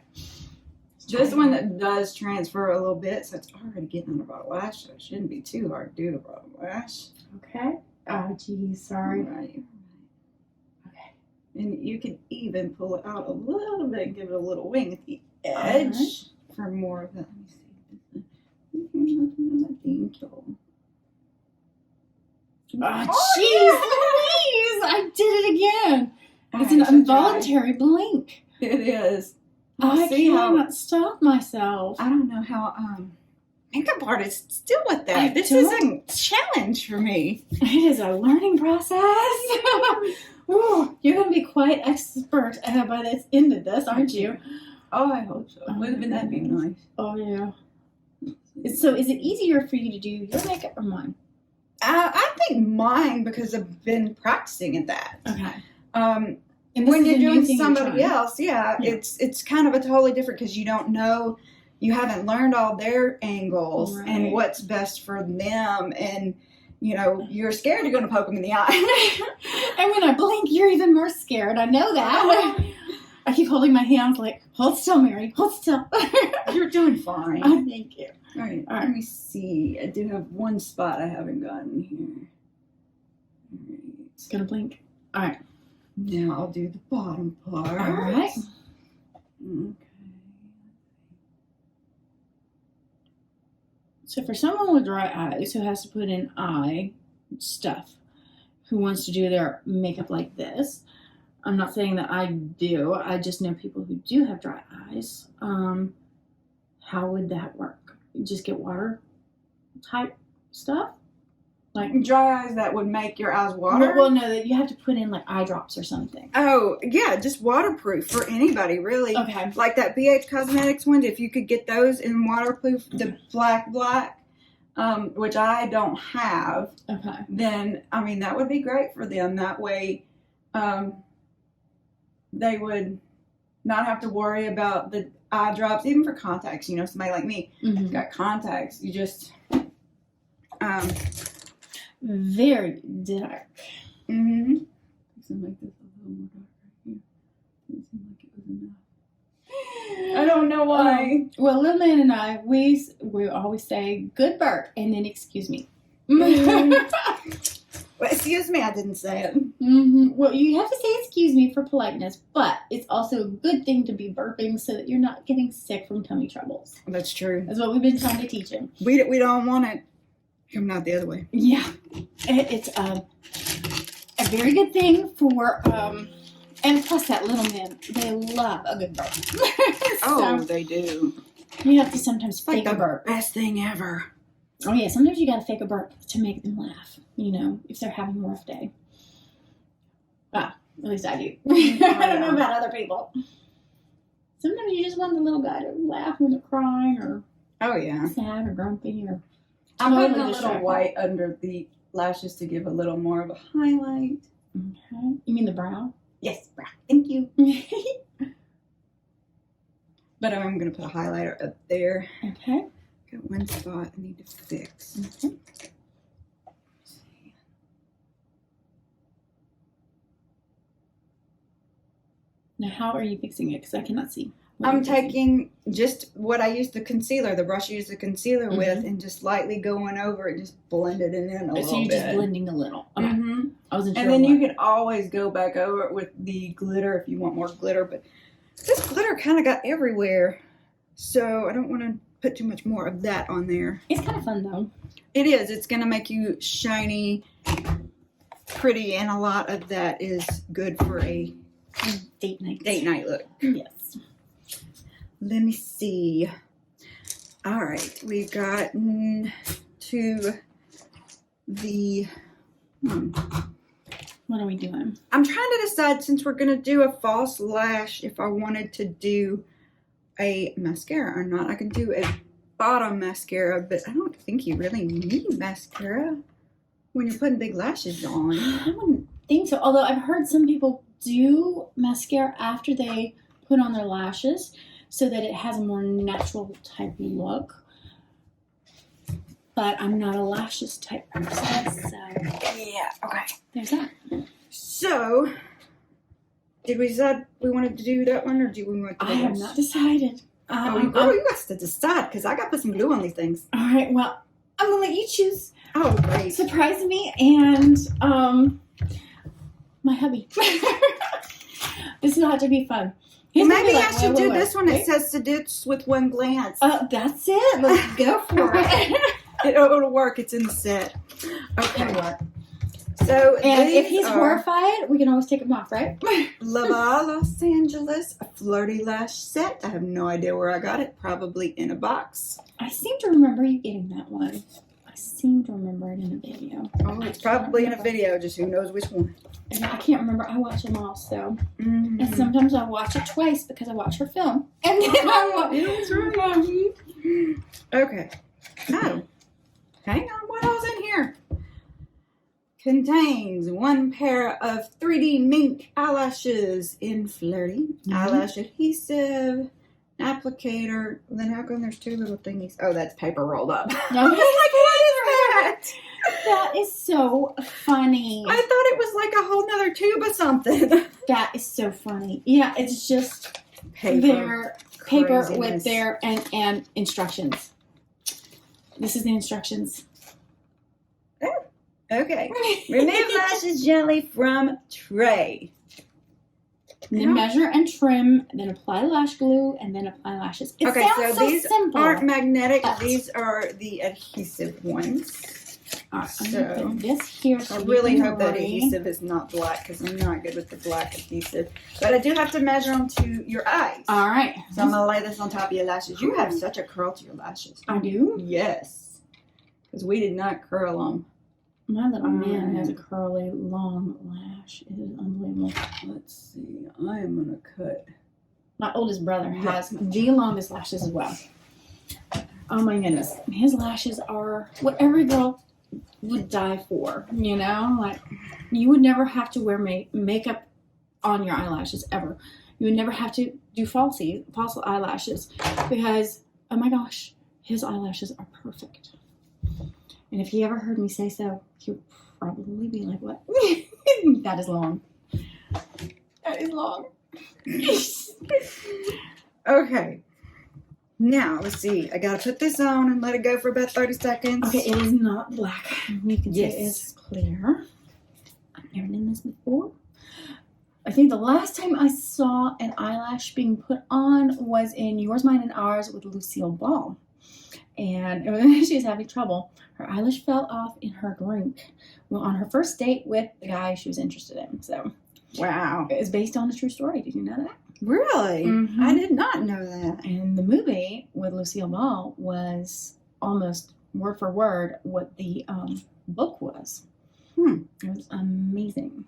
Speaker 1: This one that does transfer a little bit, so it's already getting on the bottom lash, so it shouldn't be too hard to do the bottom lash.
Speaker 2: Okay. Oh, geez, sorry.
Speaker 1: All right. Okay. And you can even pull it out a little bit and give it a little wing at the edge for more of that. Let me see. Here's nothing I think.
Speaker 2: Oh, jeez, Louise! I did it again. It's an involuntary blink.
Speaker 1: It is.
Speaker 2: I cannot stop myself.
Speaker 1: I don't know how makeup artists deal with that. This is a challenge for me.
Speaker 2: It is a learning process. Ooh, you're going to be quite expert by the end of this, aren't you?
Speaker 1: Oh, I hope so. Wouldn't that be nice?
Speaker 2: Oh, yeah. So is it easier for you to do your makeup or mine?
Speaker 1: I think mine, because I've been practicing at that.
Speaker 2: Okay.
Speaker 1: And when you're doing somebody else, it's kind of a totally different, because you don't know, you haven't learned all their angles and what's best for them, and you know, you're scared you're going to poke them in the eye.
Speaker 2: And when I blink, you're even more scared. I know that. I keep holding my hands like, hold still, Mary, hold still.
Speaker 1: You're doing fine.
Speaker 2: Oh, thank you.
Speaker 1: All right, let me see. I do have one spot I haven't gotten here. All right.
Speaker 2: It's going to blink. All right.
Speaker 1: Now I'll do the bottom part.
Speaker 2: All right.
Speaker 1: Okay.
Speaker 2: So for someone with dry eyes who has to put in eye stuff, who wants to do their makeup like this, I'm not saying that I do. I just know people who do have dry eyes. How would that work? You just get water type stuff? Like
Speaker 1: dry eyes that would make your eyes water?
Speaker 2: Well, no, that you have to put in like eye drops or something.
Speaker 1: Oh, yeah, just waterproof for anybody, really.
Speaker 2: Okay.
Speaker 1: Like that BH Cosmetics one, if you could get those in waterproof, the black, which I don't have,
Speaker 2: Okay.
Speaker 1: then, I mean, that would be great for them. That way, they would not have to worry about the eye drops, even for contacts. You know, somebody like me
Speaker 2: Mm-hmm.
Speaker 1: got contacts. You just,
Speaker 2: very dark.
Speaker 1: mm-hmm. Like this a little more dark right here. Didn't seem like it was enough. I don't know why.
Speaker 2: Well, Little Man and I, we always say good burp and then excuse me.
Speaker 1: Well, excuse me, I didn't say it.
Speaker 2: Mm-hmm. Well, you have to say excuse me for politeness, but it's also a good thing to be burping so that you're not getting sick from tummy troubles.
Speaker 1: That's true.
Speaker 2: That's what we've been trying to teach him.
Speaker 1: We don't want it coming out the other way.
Speaker 2: Yeah, it's a very good thing for and plus that little man, they love a good burp.
Speaker 1: Oh,
Speaker 2: So
Speaker 1: they do.
Speaker 2: you have to sometimes
Speaker 1: It's like
Speaker 2: fake
Speaker 1: the
Speaker 2: a burp.
Speaker 1: best thing ever.
Speaker 2: Oh yeah, sometimes you gotta fake a burp to make them laugh. You know, if they're having a rough day. Ah, at least I do. I don't know about other people. Sometimes you just want the little guy to laugh when they're crying or
Speaker 1: Oh, yeah.
Speaker 2: sad or grumpy or.
Speaker 1: I'm putting a
Speaker 2: totally
Speaker 1: little
Speaker 2: distracted.
Speaker 1: white under the lashes to give a little more of a highlight.
Speaker 2: Okay. You mean the brow?
Speaker 1: Yes, brown. Thank you. But I'm going to put a highlighter up there.
Speaker 2: Okay.
Speaker 1: Got one spot I need to fix.
Speaker 2: Okay. Now, how are you fixing it? Because I cannot see. what
Speaker 1: I'm
Speaker 2: you're fixing.
Speaker 1: taking just what I used the concealer, the brush I used the concealer with, and just lightly going over it, just blended it in a little
Speaker 2: So you're
Speaker 1: bit.
Speaker 2: just blending a little. Okay.
Speaker 1: Mm-hmm.
Speaker 2: I wasn't sure.
Speaker 1: And then
Speaker 2: what.
Speaker 1: you can always go back over it with the glitter if you want more glitter. But this glitter kind of got everywhere, so I don't want to put too much more of that on there.
Speaker 2: It's kind of fun though.
Speaker 1: It is. It's going to make you shiny, pretty, and a lot of that is good for a
Speaker 2: Date night.
Speaker 1: date night look.
Speaker 2: Yes.
Speaker 1: Let me see. All right, we've gotten to the.
Speaker 2: What are we doing?
Speaker 1: I'm trying to decide, since we're going to do a false lash, if I wanted to do a mascara or not. I can do a bottom mascara, but I don't think you really need mascara when you're putting big lashes on.
Speaker 2: I wouldn't think so. Although I've heard some people do mascara after they put on their lashes so that it has a more natural type look. But I'm not a lashes type person, so
Speaker 1: Yeah, okay.
Speaker 2: there's that.
Speaker 1: So, did we decide we wanted to do that one, or do we want to do
Speaker 2: I have not decided.
Speaker 1: you got to decide, because I got to put some glue on these things.
Speaker 2: All right, well, I'm going to let you choose.
Speaker 1: Oh, great.
Speaker 2: Surprise me and my hubby. This will have to be fun. He's gonna
Speaker 1: Maybe
Speaker 2: be
Speaker 1: I
Speaker 2: like,
Speaker 1: should
Speaker 2: wait,
Speaker 1: do
Speaker 2: wait,
Speaker 1: this one.
Speaker 2: wait.
Speaker 1: It says seduce with one glance.
Speaker 2: That's it. Let's go for it.
Speaker 1: It'll work. It's in the set. Okay.
Speaker 2: It'll work.
Speaker 1: So,
Speaker 2: And if
Speaker 1: these
Speaker 2: he's
Speaker 1: are
Speaker 2: horrified, we can always take him off, right?
Speaker 1: LAVAA Los Angeles, a Flirty Lash Set. I have no idea where I got it. Probably in a box.
Speaker 2: I seem to remember you getting that one. I seem to remember it in a video.
Speaker 1: Oh, it's probably in a video. Just who knows which one.
Speaker 2: And I can't remember. I watch them all, so.
Speaker 1: Mm-hmm.
Speaker 2: And sometimes I watch it twice because I watch her film. And then I watch
Speaker 1: right. Okay. Oh. Hang on. What else in here? Contains one pair of 3D mink eyelashes in Flirty. Eyelash adhesive, applicator. Then how come there's two little thingies? Oh, that's paper rolled up.
Speaker 2: No,
Speaker 1: What is that?
Speaker 2: that is so funny.
Speaker 1: I thought it was like a whole nother tube of something.
Speaker 2: That is so funny. Yeah, it's just their paper with their and instructions. This is the instructions.
Speaker 1: Okay. Remove lashes gently from tray.
Speaker 2: And then measure and trim, then apply lash glue, and then apply lashes. It
Speaker 1: Okay,
Speaker 2: sounds
Speaker 1: so these
Speaker 2: simple.
Speaker 1: aren't magnetic.
Speaker 2: but-
Speaker 1: These are the adhesive ones.
Speaker 2: All right, I'm gonna
Speaker 1: So,
Speaker 2: put this here.
Speaker 1: I
Speaker 2: So you
Speaker 1: really
Speaker 2: can
Speaker 1: hope that
Speaker 2: read.
Speaker 1: adhesive is not black, because I'm not good with the black adhesive. But I do have to measure them to your eyes.
Speaker 2: All right.
Speaker 1: So I'm going to lay this on top of your lashes. You have such a curl to your lashes.
Speaker 2: I do.
Speaker 1: Yes. Because we did not curl them.
Speaker 2: My little man has a curly, long lash. It is unbelievable.
Speaker 1: Let's see. I am going to cut.
Speaker 2: My oldest brother has the longest lashes as well. Oh my goodness. His lashes are what every girl would die for, you know? Like, you would never have to wear makeup on your eyelashes ever. You would never have to do false eyelashes because, oh my gosh, his eyelashes are perfect. And if he ever heard me say so, he would probably be like, what? That is long. That is long.
Speaker 1: Okay. Now, let's see. I got to put this on and let it go for about 30 seconds.
Speaker 2: Okay, it is not black. You can see
Speaker 1: Yes.
Speaker 2: it is clear. I've never done this before. I think the last time I saw an eyelash being put on was in Yours, Mine, and Ours with Lucille Ball. And she was having trouble. Her eyelash fell off in her drink on her first date with the guy she was interested in. So,
Speaker 1: Wow.
Speaker 2: it was based on a true story. Did you know that?
Speaker 1: Really?
Speaker 2: Mhm.
Speaker 1: I did not know that.
Speaker 2: And the movie with Lucille Ball was almost word for word what the book was. It was amazing.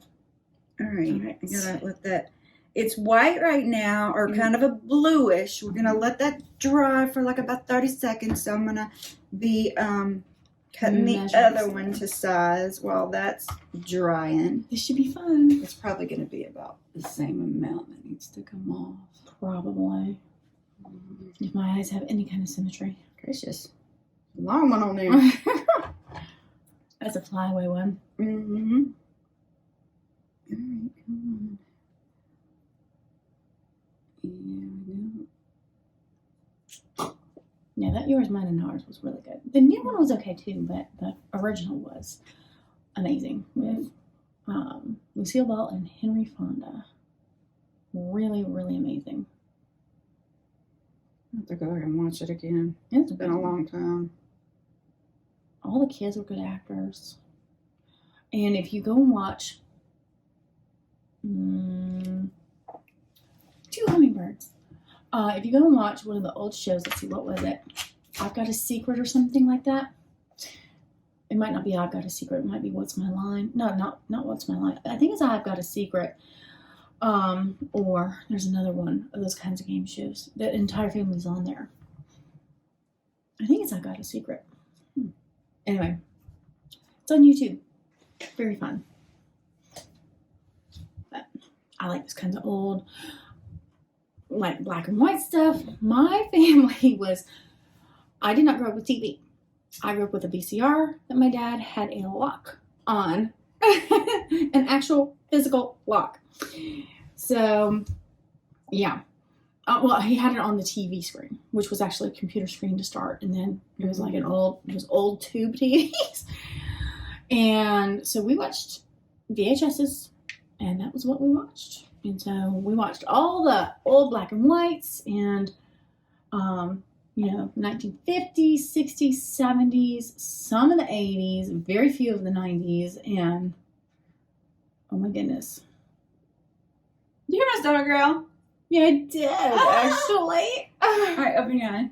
Speaker 1: All right.
Speaker 2: Alright.
Speaker 1: I got to let that. It's white right now, or kind of a bluish. We're going to let that dry for like about 30 seconds. So I'm going to be cutting the other one to size while that's drying.
Speaker 2: This should be fun.
Speaker 1: It's probably going to be about the same amount that needs to come off.
Speaker 2: Probably. If my eyes have any kind of symmetry.
Speaker 1: Gracious. Long one on there.
Speaker 2: That's a flyaway one.
Speaker 1: Mm-hmm. All right, come on.
Speaker 2: Yeah, that Yours, Mine, and Ours was really good. The new one was okay too, but the original was amazing with Lucille Ball and Henry Fonda. Really, really amazing.
Speaker 1: I have to go back and watch it again.
Speaker 2: It's
Speaker 1: It's been a long time.
Speaker 2: All the kids were good actors. And if you go and watch Two Hummingbirds. If you go and watch one of the old shows, let's see, what was it? I've Got a Secret or something like that. It might not be I've Got a Secret. It might be What's My Line. No, not What's My Line. I think it's I've Got a Secret. Or there's another one of those kinds of game shows. The entire family's on there. I think it's I've Got a Secret. Anyway, it's on YouTube. Very fun. But I like this kind of old, like black and white stuff. My family I did not grow up with TV. I grew up with a VCR that my dad had a lock on. An actual physical lock. So, yeah. Well, he had it on the TV screen, which was actually a computer screen to start. And then it was like old tube TVs. And so we watched VHSs, and that was what we watched. And so we watched all the old black and whites and, 1950s, 60s, 70s, some of the 80s, very few of the 90s, and oh my goodness.
Speaker 1: You hear my stomach, girl?
Speaker 2: Yeah, I did, actually.
Speaker 1: All right, open your eye.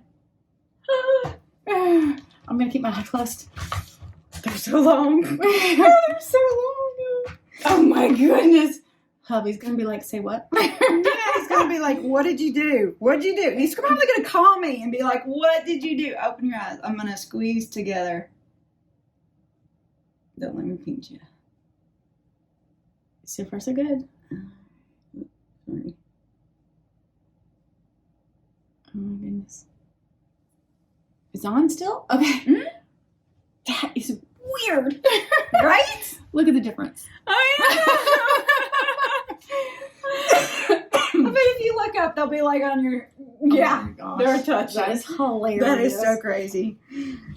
Speaker 2: I'm going to keep my eye closed.
Speaker 1: They're so long.
Speaker 2: They're so long. Oh my goodness. Hubby's going to be like, say what?
Speaker 1: Yeah, he's going to be like, what did you do? What did you do? He's probably going to call me and be like, what did you do? Open your eyes. I'm going to squeeze together. Don't let me pinch you.
Speaker 2: So far, so good.
Speaker 1: Sorry.
Speaker 2: Oh my goodness. It's on still? Okay.
Speaker 1: Mm-hmm.
Speaker 2: That is weird.
Speaker 1: Right?
Speaker 2: Look at the difference.
Speaker 1: I bet if you look up, they'll be like on your... Yeah,
Speaker 2: oh
Speaker 1: they're touching.
Speaker 2: That is hilarious.
Speaker 1: That is so crazy.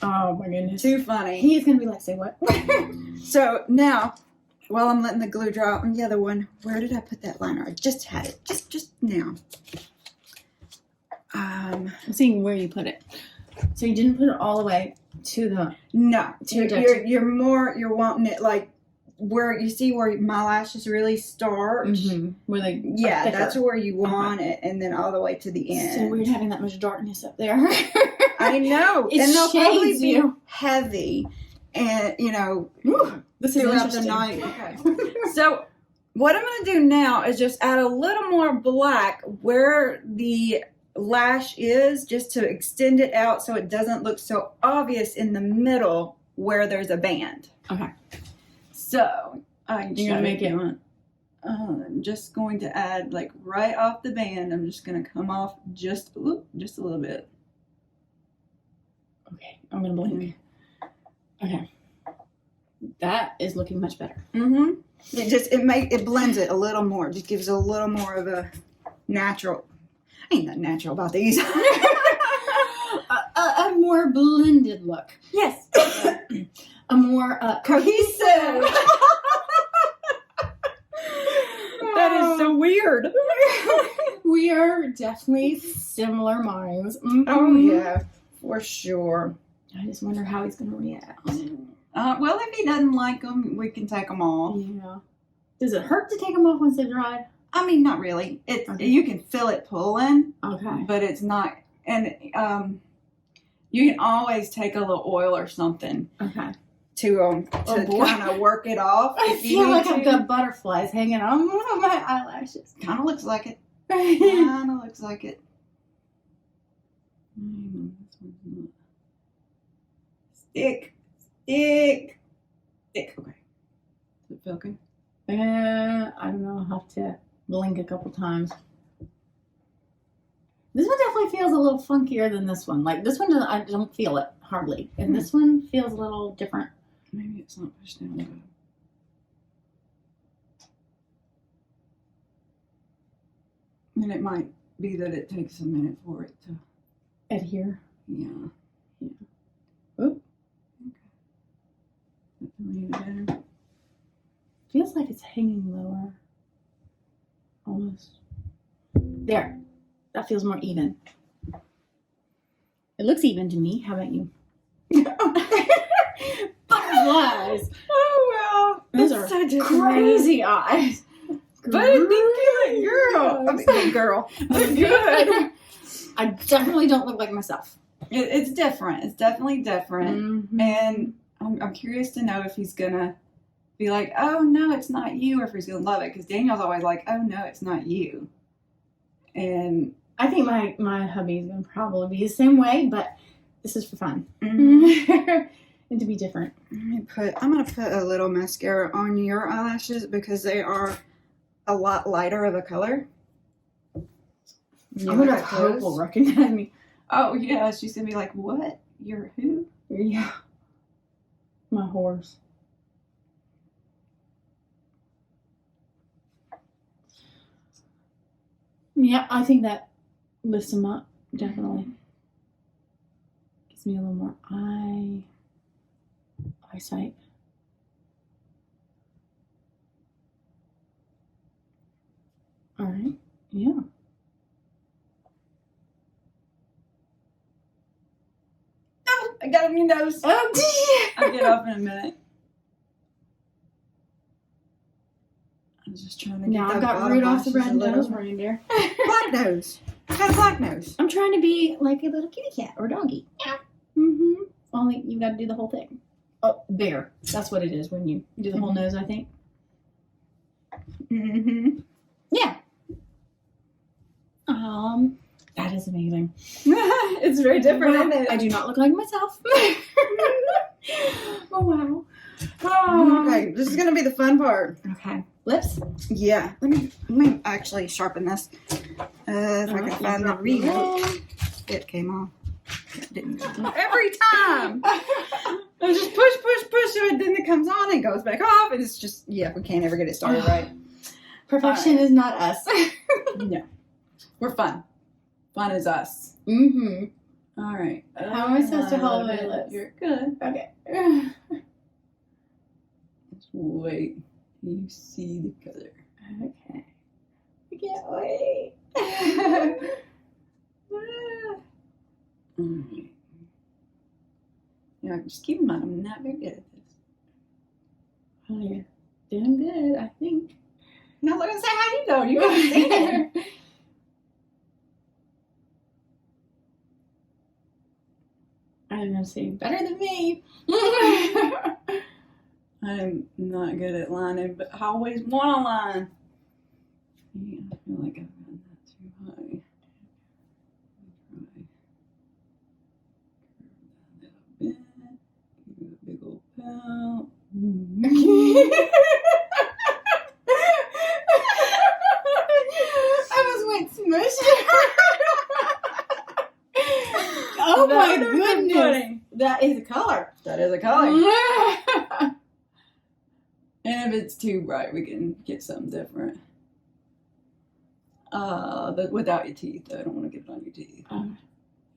Speaker 2: Oh my goodness.
Speaker 1: Too funny.
Speaker 2: He's going to be like, say what?
Speaker 1: So now, while I'm letting the glue dry on the other one, where did I put that liner? I just had it. Just now.
Speaker 2: I'm seeing where you put it. So you didn't put it all the way to the...
Speaker 1: No.
Speaker 2: To your
Speaker 1: You're wanting it like where you see where my lashes really start.
Speaker 2: Mm-hmm. Where they
Speaker 1: Yeah, that's where you want it, and then all the way to the end.
Speaker 2: So weird having that much darkness up there.
Speaker 1: I know.
Speaker 2: It
Speaker 1: and they'll probably
Speaker 2: shades
Speaker 1: be
Speaker 2: you.
Speaker 1: heavy. and
Speaker 2: This is
Speaker 1: throughout the
Speaker 2: interesting.
Speaker 1: night. Okay. So what I'm going to do now is just add a little more black where the lash is, just to extend it out so it doesn't look so obvious in the middle where there's a band.
Speaker 2: Okay.
Speaker 1: So
Speaker 2: You're gonna make it.
Speaker 1: I'm just going to add like right off the band. I'm just going to come off just a little bit.
Speaker 2: Okay, I'm gonna blink. Okay, that is looking much better.
Speaker 1: Mm-hmm. It blends it a little more. Just gives it a little more of a natural. Ain't nothing natural about these.
Speaker 2: A more blended look.
Speaker 1: Yes.
Speaker 2: A more
Speaker 1: Cohesive. That is so weird.
Speaker 2: We are definitely similar minds. Mm-hmm.
Speaker 1: Oh yeah, for sure.
Speaker 2: I just wonder how he's gonna react.
Speaker 1: Well, if he doesn't like them, we can take them off.
Speaker 2: Yeah. Does it hurt to take them off once they've dried?
Speaker 1: I mean, not really. It's
Speaker 2: Okay.
Speaker 1: You can feel it pulling,
Speaker 2: Okay.
Speaker 1: but it's not. And you can always take a little oil or something
Speaker 2: Okay.
Speaker 1: to kind of work it off.
Speaker 2: I feel like I've got butterflies hanging on my eyelashes.
Speaker 1: Kind of looks like it. Kind of looks like it. Stick. Okay. Does it feel good?
Speaker 2: I don't know. I'll have to blink a couple times. This one definitely feels a little funkier than this one. Like this one, I don't feel it hardly, and this one feels a little different.
Speaker 1: Maybe it's not pushed down good. And it might be that it takes a minute for it to
Speaker 2: Adhere.
Speaker 1: Yeah.
Speaker 2: Oop.
Speaker 1: Okay. Feeling any better?
Speaker 2: Feels like it's hanging lower. Almost. There. That feels more even. It looks even to me. How about you? Butterflies.
Speaker 1: Oh well.
Speaker 2: Those
Speaker 1: That's
Speaker 2: are
Speaker 1: so different.
Speaker 2: crazy eyes.
Speaker 1: But it'd be good, girl. I mean, good girl. But good.
Speaker 2: I definitely don't look like myself.
Speaker 1: It's different. It's definitely different.
Speaker 2: Mm-hmm.
Speaker 1: And I'm curious to know if he's gonna be like, oh no, it's not you, or if he's gonna love it. Because Daniel's always like, oh no, it's not you. And
Speaker 2: I think my hubby is going to probably be the same way, but this is for fun.
Speaker 1: mm-hmm.
Speaker 2: And to be different.
Speaker 1: I'm gonna put a little mascara on your eyelashes because they are a lot lighter of a color.
Speaker 2: I wonder if Hope will recognize me.
Speaker 1: Oh yeah, she's gonna be like, what? You're who?
Speaker 2: Yeah. My horse. Yeah, I think that lifts them up, definitely. Gives me a little more eyesight. All right, yeah.
Speaker 1: Oh, I got it on your nose.
Speaker 2: Oh,
Speaker 1: I'll get off in a minute. I was just trying to get
Speaker 2: now
Speaker 1: that
Speaker 2: I've got
Speaker 1: bottom
Speaker 2: Rudolph the
Speaker 1: lashes a
Speaker 2: Red
Speaker 1: little-
Speaker 2: Nose Reindeer.
Speaker 1: Black nose. It's got a black nose.
Speaker 2: I'm trying to be like a little kitty cat or doggy. Yeah. Mm-hmm. Only you got to do the whole thing. Oh, bear. That's what it is when you do the whole nose, I think.
Speaker 1: Mm-hmm.
Speaker 2: Yeah. That is amazing.
Speaker 1: It's very different, isn't it?
Speaker 2: I do not look like myself. Oh, wow. Oh.
Speaker 1: Okay, this is gonna be the fun part.
Speaker 2: Okay. Lips?
Speaker 1: Yeah. Let me actually sharpen this. If I can find the remote. It came off. It didn't come off. Every time. I just push it, then it comes on and goes back off, and it's just, yeah, we can't ever get it started right.
Speaker 2: Perfection is not us.
Speaker 1: No. We're fun. Fun is us.
Speaker 2: Mm-hmm.
Speaker 1: All right.
Speaker 2: How am I supposed to hold my lips?
Speaker 1: You're good.
Speaker 2: Okay.
Speaker 1: Just wait. You see the color.
Speaker 2: Okay. I can't wait.
Speaker 1: Alright. Yeah, just keep in mind, I'm not very good at this.
Speaker 2: Oh, you're doing good, I think.
Speaker 1: And I was going to say, how do you know? You haven't seen it.
Speaker 2: I I'm gonna say better than me.
Speaker 1: I'm not good at lining, but I always want to line. Yeah, I feel like I've got that too high. Try. Curve that a bit. Give it a big old pout.
Speaker 2: I almost went smush. Oh my goodness. That is a color.
Speaker 1: That is a color. And if it's too bright, we can get something different. But without your teeth, though. I don't want to get it on your teeth.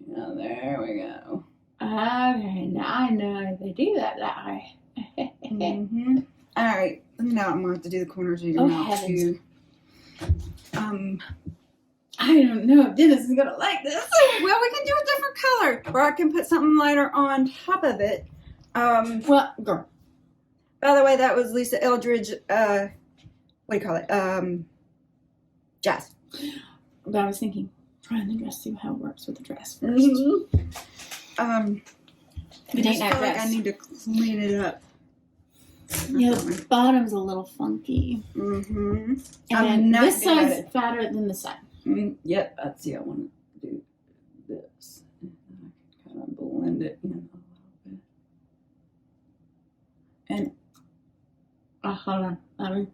Speaker 1: Yeah, there we go.
Speaker 2: Okay, now I know they do that way.
Speaker 1: Mm-hmm. All right. Now I'm going to have to do the corners of your mouth, too.
Speaker 2: I don't know if Dennis is going to like this.
Speaker 1: Well, we can do a different color. Or I can put something lighter on top of it.
Speaker 2: Well, girl.
Speaker 1: By the way, that was Lisa Eldridge, what do you call it? Jazz.
Speaker 2: But I was thinking, trying the dress, see how it works with the dress first.
Speaker 1: I just feel like I need to clean it up.
Speaker 2: Yeah, the bottom's a little funky.
Speaker 1: Mm-hmm.
Speaker 2: And this side's fatter than the side.
Speaker 1: Yep, that's I want to do this. And I can kind of blend it in a little bit. And
Speaker 2: hold on.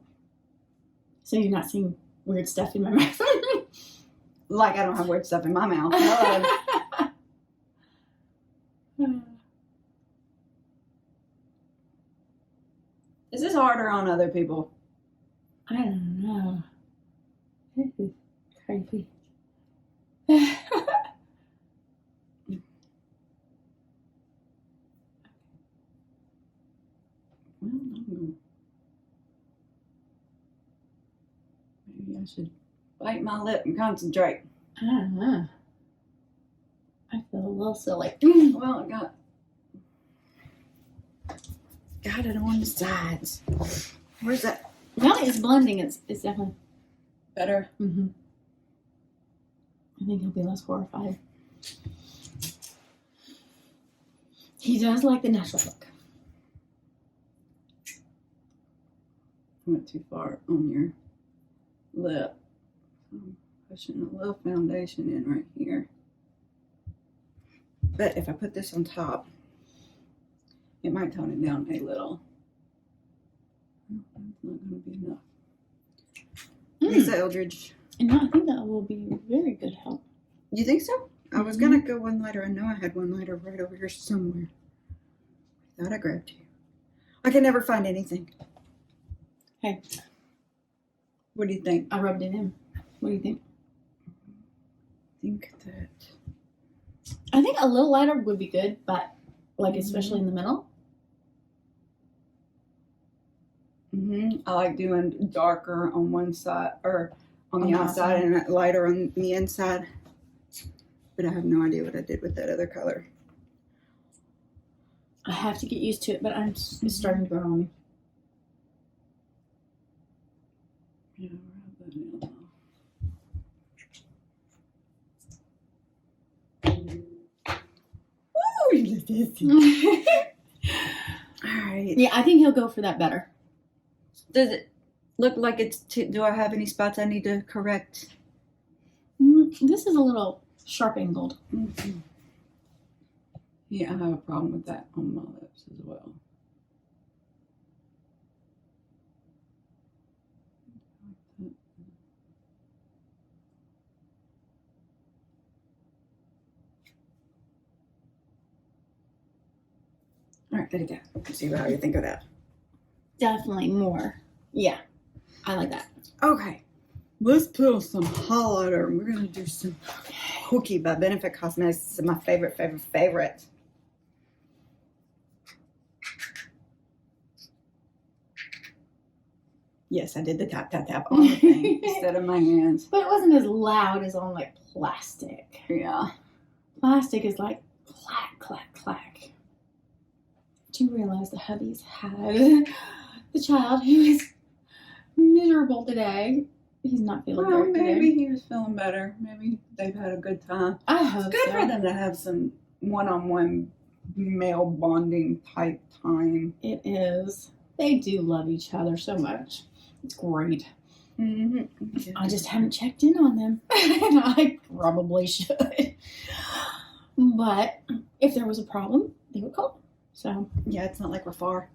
Speaker 2: So you're not seeing weird stuff in my mouth?
Speaker 1: like I don't have weird stuff in my mouth. Is this harder on other people?
Speaker 2: I don't know. This is crazy.
Speaker 1: Maybe I should bite my lip and concentrate.
Speaker 2: I don't know. I feel a little silly.
Speaker 1: Well, I got it on the sides. Where's that?
Speaker 2: Now that it's blending, it's definitely
Speaker 1: Better?
Speaker 2: Mm-hmm. I think he'll be less horrified. He does like the natural look.
Speaker 1: I went too far on your lip. I'm pushing a little foundation in right here. But if I put this on top, it might tone it down a little. That's not going to be enough. Lisa Eldridge.
Speaker 2: And I think that will be very good help.
Speaker 1: You think so? I was going to go one lighter. I know I had one lighter right over here somewhere. I thought I grabbed you. I can never find anything.
Speaker 2: Hey.
Speaker 1: What do you think?
Speaker 2: I rubbed it in. What do you think?
Speaker 1: I
Speaker 2: think a little lighter would be good, but like especially in the middle.
Speaker 1: I like doing darker on one side or on the outside and lighter on the inside. But I have no idea what I did with that other color.
Speaker 2: I have to get used to it, but it's starting to grow on me.
Speaker 1: Yeah, all right.
Speaker 2: Yeah, I think he'll go for that better.
Speaker 1: Does it look like it's do I have any spots I need to correct?
Speaker 2: This is a little sharp angled.
Speaker 1: Yeah, I have a problem with that on my lips as well. All right, there you go. Let's see how you think of that.
Speaker 2: Definitely more. Yeah, I like that.
Speaker 1: Okay, let's put on some highlighter. We're going to do some Hooky by Benefit Cosmetics. This is my favorite. Yes, I did the tap on the thing instead of my hands.
Speaker 2: But it wasn't as loud as on like plastic.
Speaker 1: Yeah.
Speaker 2: Plastic is like clack, clack, clack. Do you realize the hubbies had the child who is miserable today? He's not feeling
Speaker 1: well,
Speaker 2: great
Speaker 1: maybe
Speaker 2: today.
Speaker 1: he was feeling better. Maybe they've had a good time.
Speaker 2: I hope
Speaker 1: It's good
Speaker 2: so.
Speaker 1: for them to have some one-on-one male bonding type time.
Speaker 2: It is. They do love each other so much. It's great. I just haven't checked in on them. And I probably should. But if there was a problem, they would call. So
Speaker 1: yeah, it's not like we're far.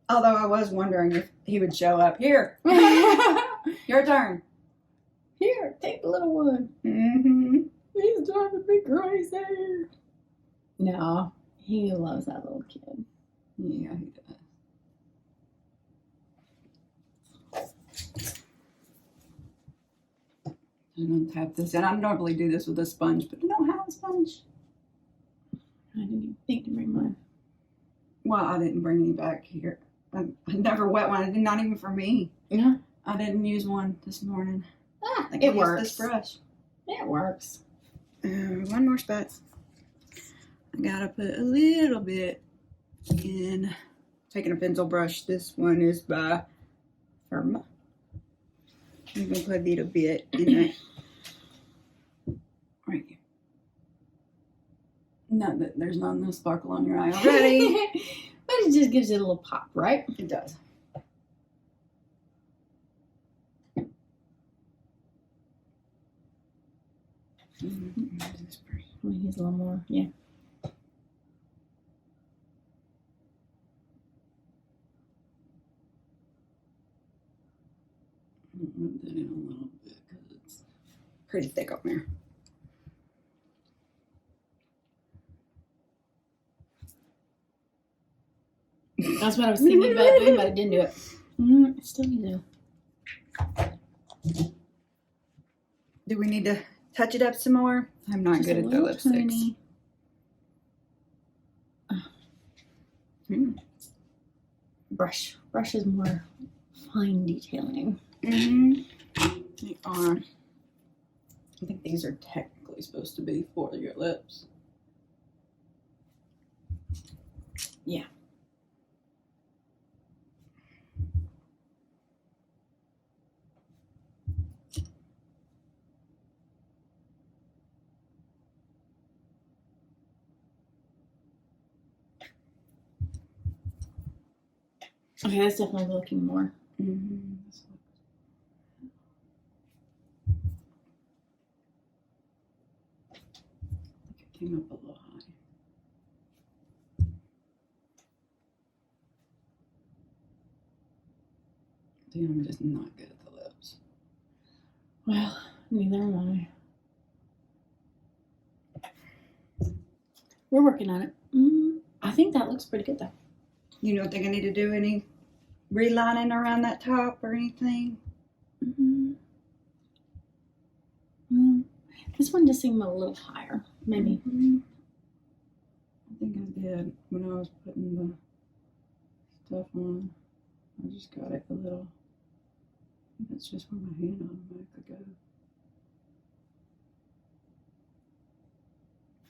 Speaker 1: Although I was wondering if he would show up. Here. Your turn.
Speaker 2: Here, take the little one. He's driving me crazy. No, he loves that little kid.
Speaker 1: Yeah, he does. I'm going to tap this in. I normally do this with a sponge, but I don't have a sponge.
Speaker 2: I didn't even think to bring mine.
Speaker 1: Well, I didn't bring any back here. I never wet one. Not even for me.
Speaker 2: Yeah.
Speaker 1: I didn't use one this morning.
Speaker 2: It works.
Speaker 1: This brush.
Speaker 2: It works.
Speaker 1: One more spot. I gotta put a little bit in. Taking a pencil brush. This one is by Firma. I'm gonna put a little bit in it. Right here. Not that there's not enough sparkle on your eye already.
Speaker 2: But it just gives it a little pop, right?
Speaker 1: It does.
Speaker 2: We use a little more, yeah.
Speaker 1: Rub that in a little bit because it's pretty thick up there.
Speaker 2: That's what I was thinking about doing, but I didn't do it. I still need to.
Speaker 1: Do we need to touch it up some more? I'm not
Speaker 2: Just
Speaker 1: good
Speaker 2: a
Speaker 1: at the
Speaker 2: little
Speaker 1: lipsticks.
Speaker 2: tiny. Brush is more fine detailing.
Speaker 1: They are. I think these are technically supposed to be for your lips.
Speaker 2: Yeah. Okay, that's definitely looking more.
Speaker 1: It came up a little high. See, I'm just not good at the lips.
Speaker 2: Well, neither am I. We're working on it. I think that looks pretty good though.
Speaker 1: You don't think I need to do any relining around that top or anything?
Speaker 2: This one just seemed a little higher, maybe.
Speaker 1: I think I did when I was putting the stuff on. I just got it a little. I think that's just where my hand automatically goes.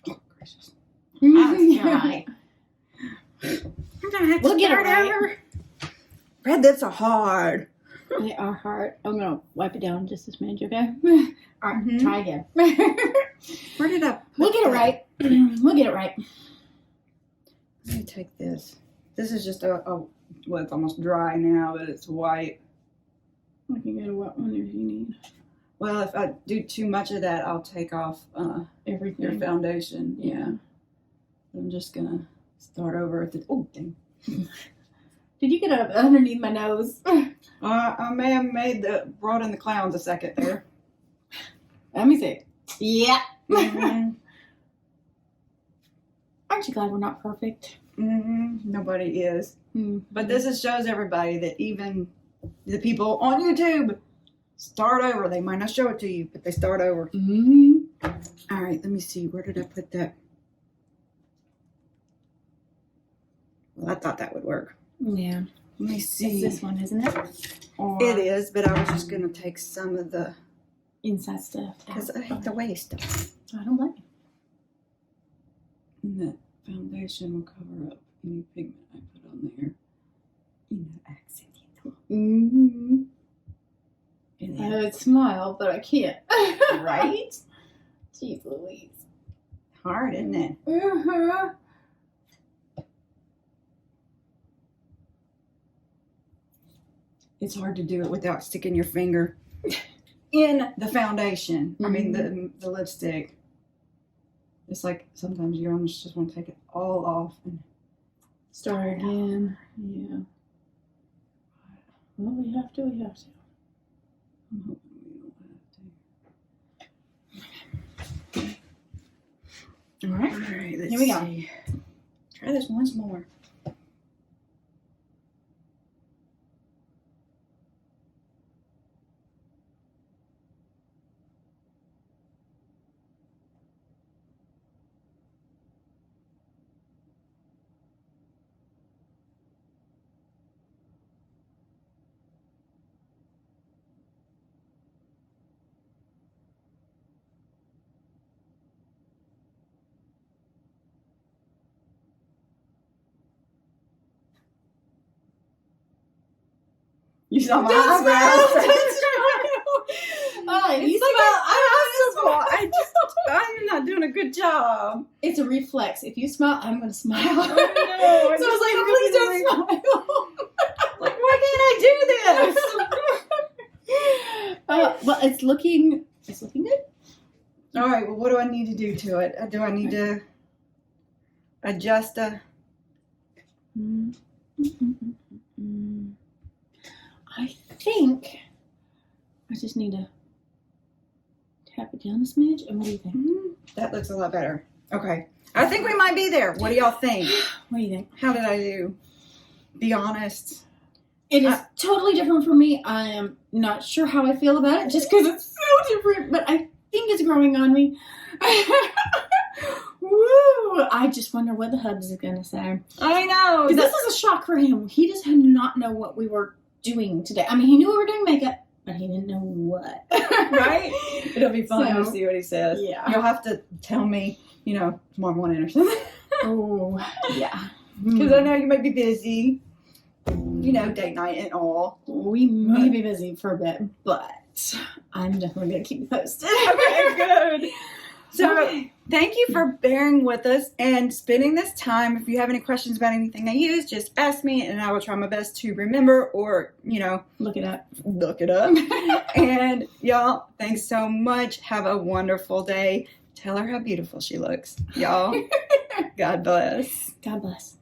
Speaker 1: Oh, gracious.
Speaker 2: Right.
Speaker 1: I'm gonna have to
Speaker 2: We'll get it
Speaker 1: start
Speaker 2: right.
Speaker 1: over. Red lips are hard.
Speaker 2: They are hard. I'm gonna wipe it down just a smidge, okay? All right, try again.
Speaker 1: Where did I put
Speaker 2: We'll get it
Speaker 1: that?
Speaker 2: right. We'll get it right.
Speaker 1: Let me take this. This is just well, it's almost dry now, but it's white.
Speaker 2: I can get a wet one if you need.
Speaker 1: Well, if I do too much of that, I'll take off
Speaker 2: Everything.
Speaker 1: your foundation. Yeah. I'm just gonna start over at the. Oh, dang.
Speaker 2: Did you get up underneath my nose?
Speaker 1: I may have brought in the clowns a second there.
Speaker 2: Let me see. Yeah.
Speaker 1: Mhm.
Speaker 2: Aren't you glad we're not perfect?
Speaker 1: Nobody is. But this shows everybody that even the people on YouTube start over. They might not show it to you, but they start over. All right, let me see. Where did I put that? Well, I thought that would work.
Speaker 2: Yeah.
Speaker 1: Let me see.
Speaker 2: It's this one, isn't it? Or
Speaker 1: It is, but I was just going to take some of the...
Speaker 2: inside stuff.
Speaker 1: Because I hate the waste stuff.
Speaker 2: I don't like it.
Speaker 1: And that foundation will cover up any pigment I put on there. You know, accent.
Speaker 2: And
Speaker 1: And
Speaker 2: I I would smile, but I can't.
Speaker 1: Right?
Speaker 2: Jeez Louise.
Speaker 1: Hard, isn't it?
Speaker 2: Uh-huh.
Speaker 1: It's hard to do it without sticking your finger in the foundation. I mean, the lipstick. It's like sometimes you almost just want to take it all off and
Speaker 2: Start again. Yeah. Well, we have to.
Speaker 1: I'm hoping we don't have to.
Speaker 2: All right.
Speaker 1: All right, let's
Speaker 2: Here we go.
Speaker 1: see. Try this once more. You saw my eyebrows.
Speaker 2: You smile.
Speaker 1: I'm not doing a good job.
Speaker 2: It's a reflex. If you smile, I'm going to smile.
Speaker 1: Oh, no,
Speaker 2: So I was like, please don't smile.
Speaker 1: Like, why can't I do this?
Speaker 2: Well, it's looking good.
Speaker 1: All right. Well, what do I need to do to it? Do I need to adjust a?
Speaker 2: I think I just need to tap it down a smidge. And what do you think?
Speaker 1: That looks a lot better. Okay. I think we might be there. What do y'all think?
Speaker 2: What do you think?
Speaker 1: How did I do? Be honest.
Speaker 2: It is totally different for me. I am not sure how I feel about it just because it's so different, but I think it's growing on me. Woo! I just wonder what the hubs is going to say.
Speaker 1: I know.
Speaker 2: Because this is a shock for him. He just did not know what we were doing today. I mean, he knew we were doing makeup, but he didn't know what.
Speaker 1: Right? It'll be fun to see what he says.
Speaker 2: Yeah.
Speaker 1: You'll have to tell me, tomorrow morning or something.
Speaker 2: Oh, yeah.
Speaker 1: Because I know you might be busy. Date night and all.
Speaker 2: We may be busy for a bit, but I'm definitely going to keep you posted.
Speaker 1: Okay, good. So, thank you for bearing with us and spending this time. If you have any questions about anything I use, just ask me and I will try my best to remember or,
Speaker 2: look it up.
Speaker 1: And y'all, thanks so much. Have a wonderful day. Tell her how beautiful she looks. Y'all, God bless.
Speaker 2: God bless.